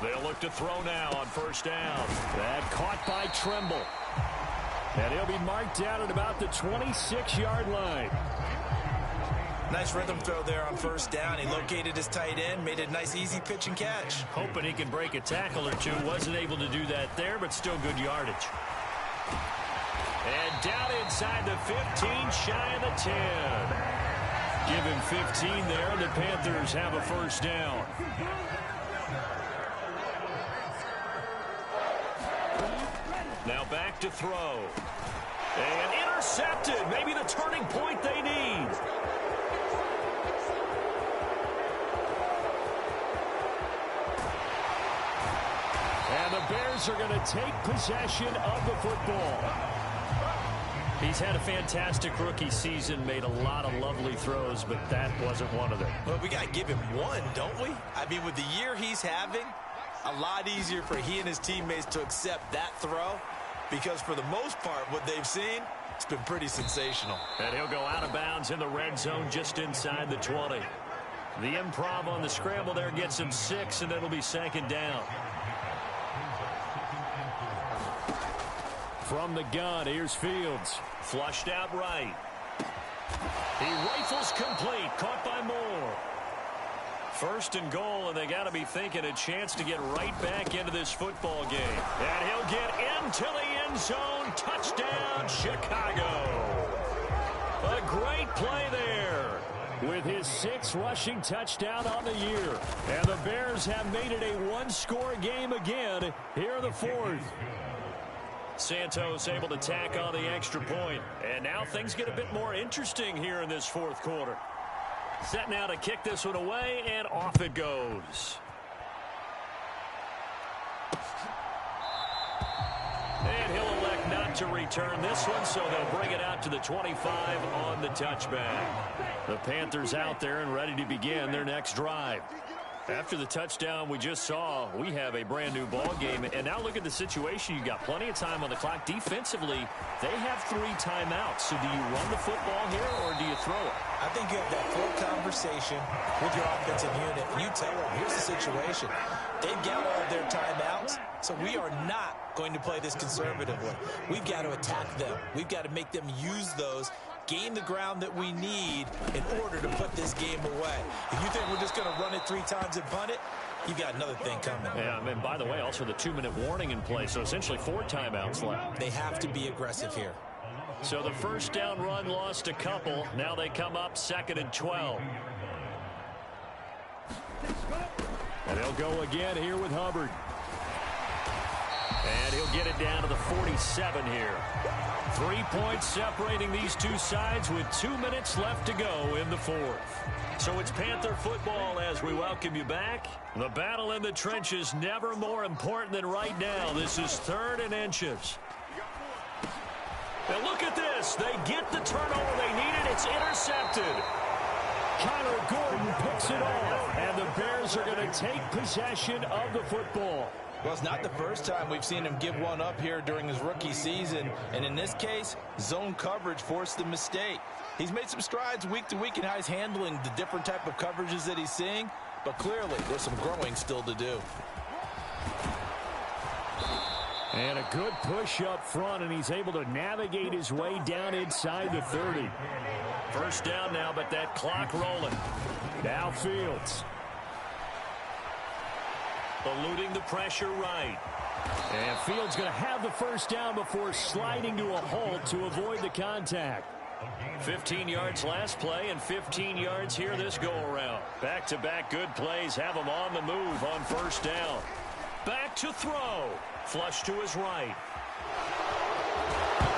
They'll look to throw now on first down. That caught by Tremble. And he'll be marked down at about the 26-yard line. Nice rhythm throw there on first down. He located his tight end, made a nice easy pitch and catch. Hoping he can break a tackle or two. Wasn't able to do that there, but still good yardage. And down inside the 15, shy of the 10. Give him 15 there. The Panthers have a first down. Now back to throw. And intercepted. Maybe the turning point they need. And the Bears are going to take possession of the football. He's had a fantastic rookie season, made a lot of lovely throws, but that wasn't one of them. Well, we got to give him one, don't we? I mean, with the year he's having, a lot easier for he and his teammates to accept that throw, because for the most part, what they've seen, it's been pretty sensational. And he'll go out of bounds in the red zone just inside the 20. The improv on the scramble there gets him 6, and it'll be second down. From the gun, here's Fields. Flushed out right. He rifles complete. Caught by Moore. First and goal, and they got to be thinking a chance to get right back into this football game. And he'll get into the end zone. Touchdown, Chicago. A great play there with his 6th rushing touchdown on the year. And the Bears have made it a one-score game again here in the 4th. Santos able to tack on the extra point. And now things get a bit more interesting here in this 4th quarter. Set now to kick this one away, and off it goes. And he'll elect not to return this one, so they'll bring it out to the 25 on the touchback. The Panthers out there and ready to begin their next drive. After the touchdown we just saw, we have a brand new ball game. And now look at the situation. You got plenty of time on the clock. Defensively, they have 3 timeouts. So do you run the football here or do you throw it? I think you have that full conversation with your offensive unit. And you tell them, here's the situation. They've got all of their timeouts, so we are not going to play this conservatively. We've got to attack them. We've got to make them use those, gain the ground that we need in order to put this game away. If you think we're just going to run it 3 times and punt it, you've got another thing coming. Yeah, and by the way, also the 2-minute warning in play, so essentially 4 timeouts left. They have to be aggressive here. So the first down run lost a couple. Now they come up 2nd and 12. And they'll go again here with Hubbard. And he'll get it down to the 47 here. 3 points separating these two sides with 2 minutes left to go in the 4th. So it's Panther football as we welcome you back. The battle in the trenches never more important than right now. This is 3rd and inches. Now look at this. They get the turnover they needed. It's intercepted. Kyler Gordon picks it off. And the Bears are going to take possession of the football. Well, it's not the first time we've seen him give one up here during his rookie season. And in this case, zone coverage forced the mistake. He's made some strides week to week in how he's handling the different type of coverages that he's seeing. But clearly, there's some growing still to do. And a good push up front, and he's able to navigate his way down inside the 30. First down now, but that clock rolling. Now Fields. Eluding the pressure right. And Fields going to have the first down before sliding to a halt to avoid the contact. 15 yards last play and 15 yards here this go-around. Back-to-back good plays have him on the move on first down. Back to throw. Flush to his right.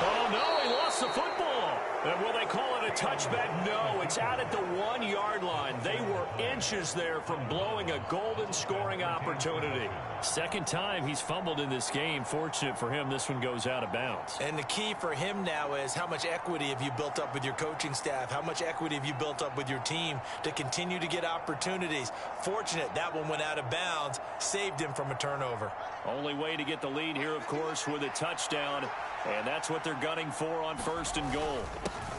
Oh, no, he lost the football. And will they call it it a touchback? No, it's out at the 1-yard line. They were inches there from blowing a golden scoring opportunity. Second time he's fumbled in this game. Fortunate for him, this one goes out of bounds. And the key for him now is how much equity have you built up with your coaching staff? How much equity have you built up with your team to continue to get opportunities? Fortunate that one went out of bounds, saved him from a turnover. Only way to get the lead here, of course, with a touchdown. And that's what they're gunning for on 1st and goal.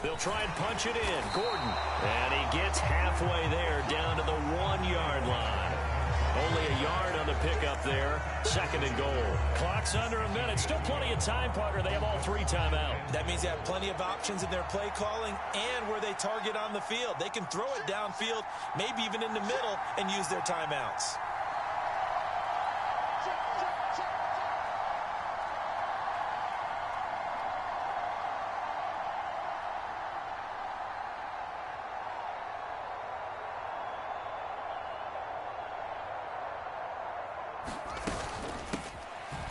They'll try and punch it in. Gordon. And he gets halfway there down to the 1-yard line. Only a yard on the pickup there. 2nd and goal. Clock's under a minute. Still plenty of time, partner. They have all 3 timeouts. That means they have plenty of options in their play calling and where they target on the field. They can throw it downfield, maybe even in the middle, and use their timeouts.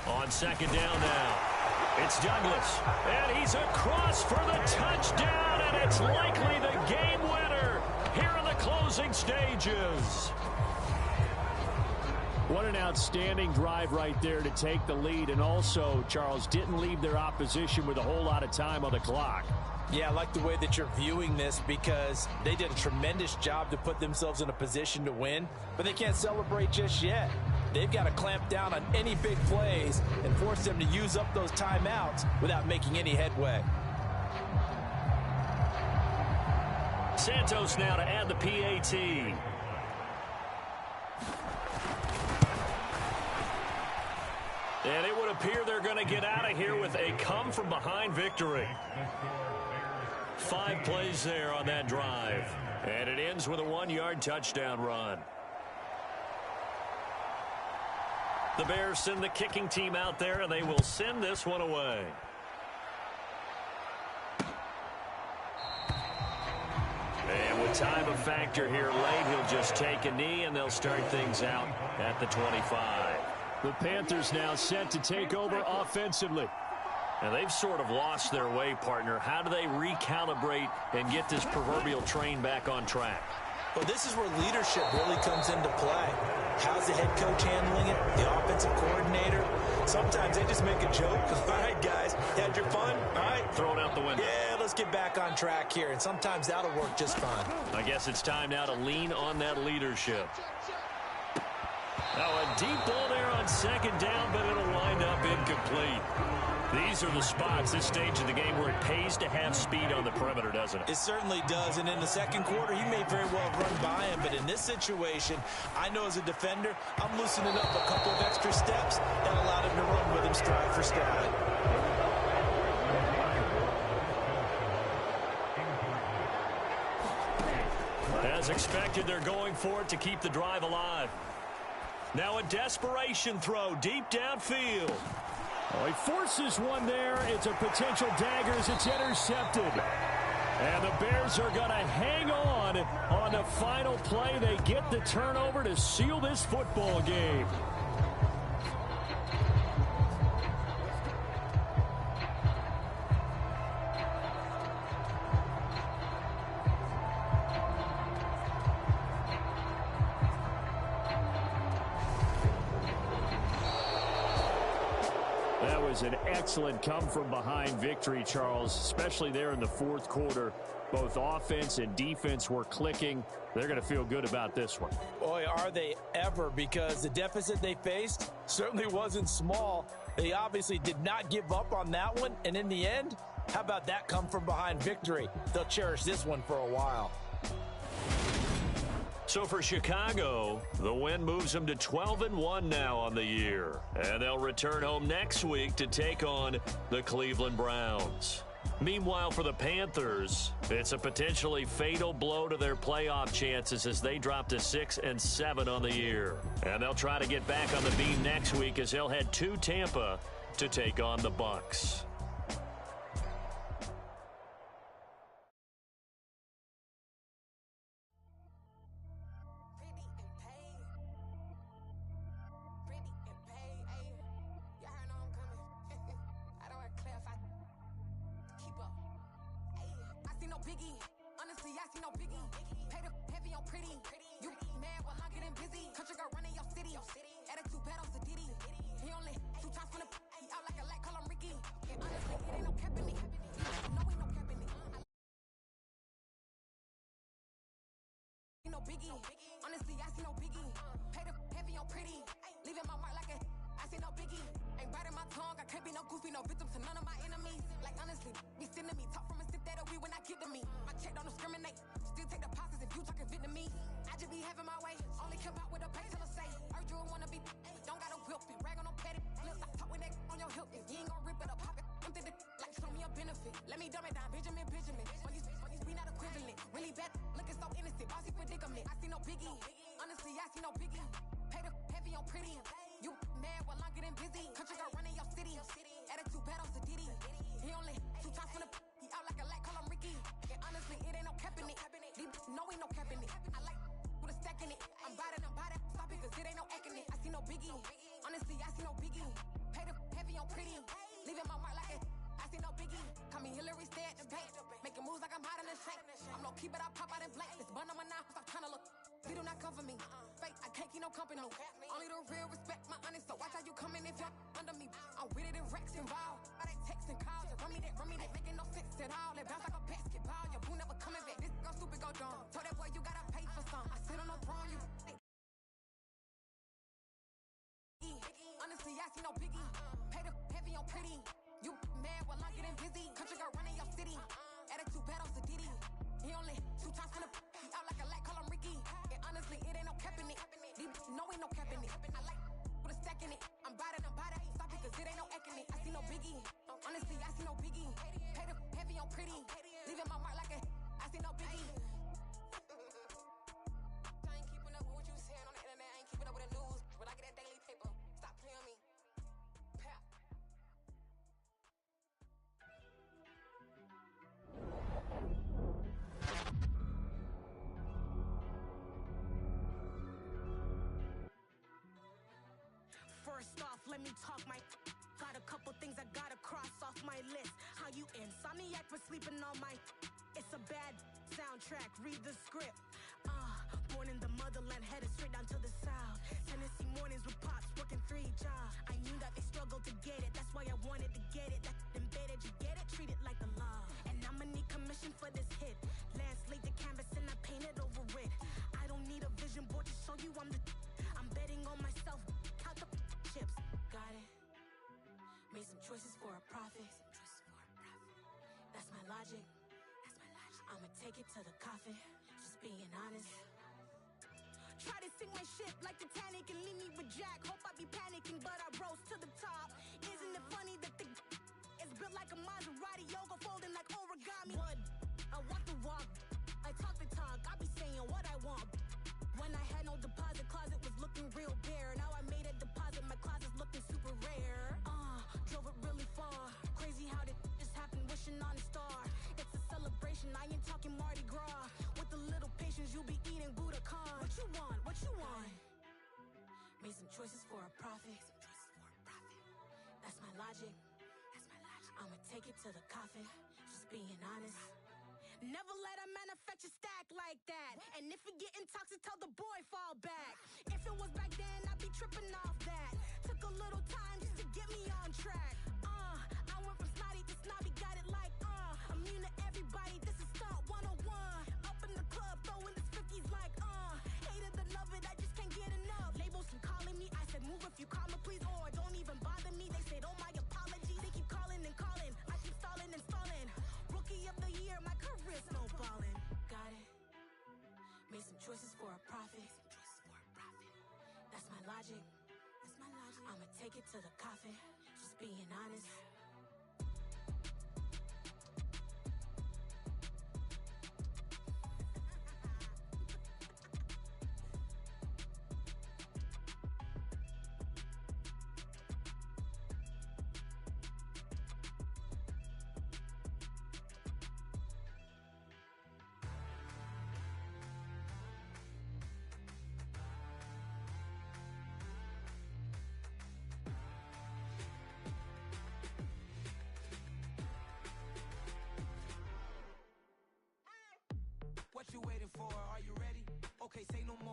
On 2nd down now, it's Douglas, and he's across for the touchdown, and it's likely the game winner here in the closing stages. What an outstanding drive right there to take the lead, and also, Charles, didn't leave their opposition with a whole lot of time on the clock. Yeah, I like the way that you're viewing this because they did a tremendous job to put themselves in a position to win, but they can't celebrate just yet. They've got to clamp down on any big plays and force them to use up those timeouts without making any headway. Santos now to add the PAT. And it would appear they're going to get out of here with a come-from-behind victory. 5 plays there on that drive. And it ends with a 1-yard touchdown run. The Bears send the kicking team out there, and they will send this one away. And with time a factor here late, he'll just take a knee, and they'll start things out at the 25. The Panthers now set to take over offensively. And they've sort of lost their way, partner. How do they recalibrate and get this proverbial train back on track? Well, this is where leadership really comes into play. How's the head coach handling it? The offensive coordinator? Sometimes they just make a joke. All right, guys, had your fun? All right. Throw it out the window. Yeah, let's get back on track here. And sometimes that'll work just fine. I guess it's time now to lean on that leadership. Now a deep ball there on 2nd down, but it'll wind up incomplete. These are the spots, this stage of the game, where it pays to have speed on the perimeter, doesn't it? It certainly does, and in the 2nd quarter, he may very well have run by him, but in this situation, I know as a defender, I'm loosening up a couple of extra steps that allowed him to run with him stride for stride. As expected, they're going for it to keep the drive alive. Now a desperation throw deep downfield. Oh, he forces one there. It's a potential dagger as it's intercepted. And the Bears are going to hang on the final play. They get the turnover to seal this football game. An excellent come-from-behind victory, Charles, especially there in the 4th quarter. Both offense and defense were clicking. They're going to feel good about this one. Boy, are they ever, because the deficit they faced certainly wasn't small. They obviously did not give up on that one, and in the end, how about that come-from-behind victory? They'll cherish this one for a while. So for Chicago, the win moves them to 12-1 now on the year. And they'll return home next week to take on the Cleveland Browns. Meanwhile, for the Panthers, it's a potentially fatal blow to their playoff chances as they drop to 6-7 on the year. And they'll try to get back on the beam next week as they'll head to Tampa to take on the Bucs. I see no biggie. Honestly, I see no biggie. Pay the heavy on pretty. You mad while I'm getting busy. Country girl running your city. Attitude bad off the Diddy. He only 2 times from the he out like a light, call him Ricky. And honestly, it ain't no cap in it. No, ain't no cap in it. No biggie. Honestly, I see no biggie. Pay the heavy on pretty. Leaving my mark like a I see no biggie. Ain't biting my tongue. I can't be no goofy, no victim to none of my enemies. Like honestly, be sending me talk from a sip that'll be when I get to me. My check don't discriminate. Still take deposits if you talking Vietnamese. I just be having my way. Only come out with a pay till I say. Urge you wanna be. Don't gotta whip it. Rag on no petty. Lips I talk with that on your hip. If you ain't gon' rip it up, pop it. Empty the like show me a benefit. Let me dumb it down. Benjamin. When you we not equivalent. Really bad. Looking so innocent. Bossy predicament. I see no biggie. Honestly, I see no biggie. Pay the heavy on pretty. You mad while I'm getting busy. Country girl running your city. Attitude bad off the Diddy. He only 2 times from the he out like a light, call him Ricky. And honestly, it ain't no cap in it. No, ain't no cap in it. I like with a stack in it. I'm by that. Stop it, cause it ain't no acting it. I see no biggie. Honestly, I see no biggie. Pay the heavy on pretty. Leaving my mark like it. I see no biggie. Call me Hillary, stay at the bank. Making moves like I'm hiding in shank. I'm low key, but I pop out in blank. This bun on my knife, stop trying to look. They do not cover me. Fake, I can't keep no company. Only the real respect my honest. So watch how you coming if you're under me. I'm with it in Rex involved. I they text and call. Just run me that. Making no sense at all. They bounce like a basketball. Your boo never coming back. This go stupid, go dumb. Told that boy you gotta pay for some. I sit on no throne, you. Honestly, I see no biggie. Pay the heavy on pretty. You mad while I'm getting busy. Country girl running your city. Attitude bad off the Diddy. He only 2 times from the he out like a light, call him Ricky. And honestly, it ain't no cap in it. No, ain't no cap in it. I like with a stack in it. I'm by that. Stop it, cause it ain't no acting it. I see no biggie. Honestly, I see no biggie. Pay the heavy on pretty. Leaving my mark like a I see no biggie. I ain't keeping up with what you saying on the internet. I ain't keeping up with the news. But I get that daily paper. Stop playing on me. Pap. First off, let me talk my got a couple things I gotta cross off my list. How you insomniac for sleeping on my it's a bad soundtrack, read the script. Born in the motherland, headed straight down to the south. Tennessee mornings with pops, working 3 jobs. I knew that they struggled to get it, that's why I wanted to get it. That embedded, you get it, treat it like the law. And I'ma need commission for this hit. Lance laid the canvas and I painted over it. I don't need a vision board to show you I'm betting on myself, count the chips. Got it. Made some choices for a profit. That's my logic. I'ma take it to the coffin. Just being honest. Try to sink my ship like Titanic and leave me with Jack. Hope I be panicking, but I rose to the top. Isn't it funny that the is built like a Maserati, yoga folding like origami? What? I walk the walk. I talk the talk. I be saying what I want. When I had no deposit, closet was looking real bare. Now I made a deposit, my closet's looking super rare. Drove it really far. Crazy how did this happen, wishing on a star. It's a celebration, I ain't talking Mardi Gras. With a little patience, you'll be eating Budokan. What you want? What you want? Made some choices for a profit. That's my logic. I'ma take it to the coffin. Just being honest. Never let a manufacture stack like that. And if it getting toxic, tell the boy fall back. If it was back then, I'd be tripping off that. Took a little time just to get me on track. I went from snotty to snobby, got it like immune to everybody, this is stunt 101. Up in the club, throwing this 50s like hate it or love it, I just can't get enough. Labels keep calling me, I said move if you call me please, or don't even bother me. They said oh my apologies, they keep calling and calling. I keep stalling and stalling. Rookie of the year, my career's snowballing. Got it. Made some choices for a profit. That's my logic. I'ma take it to the coffin. Just being honest.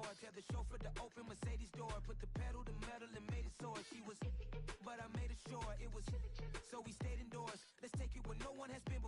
Tell the chauffeur to open Mercedes door. Put the pedal to metal and made it soar. She was, but I made it sure it was. So we stayed indoors. Let's take it where no one has been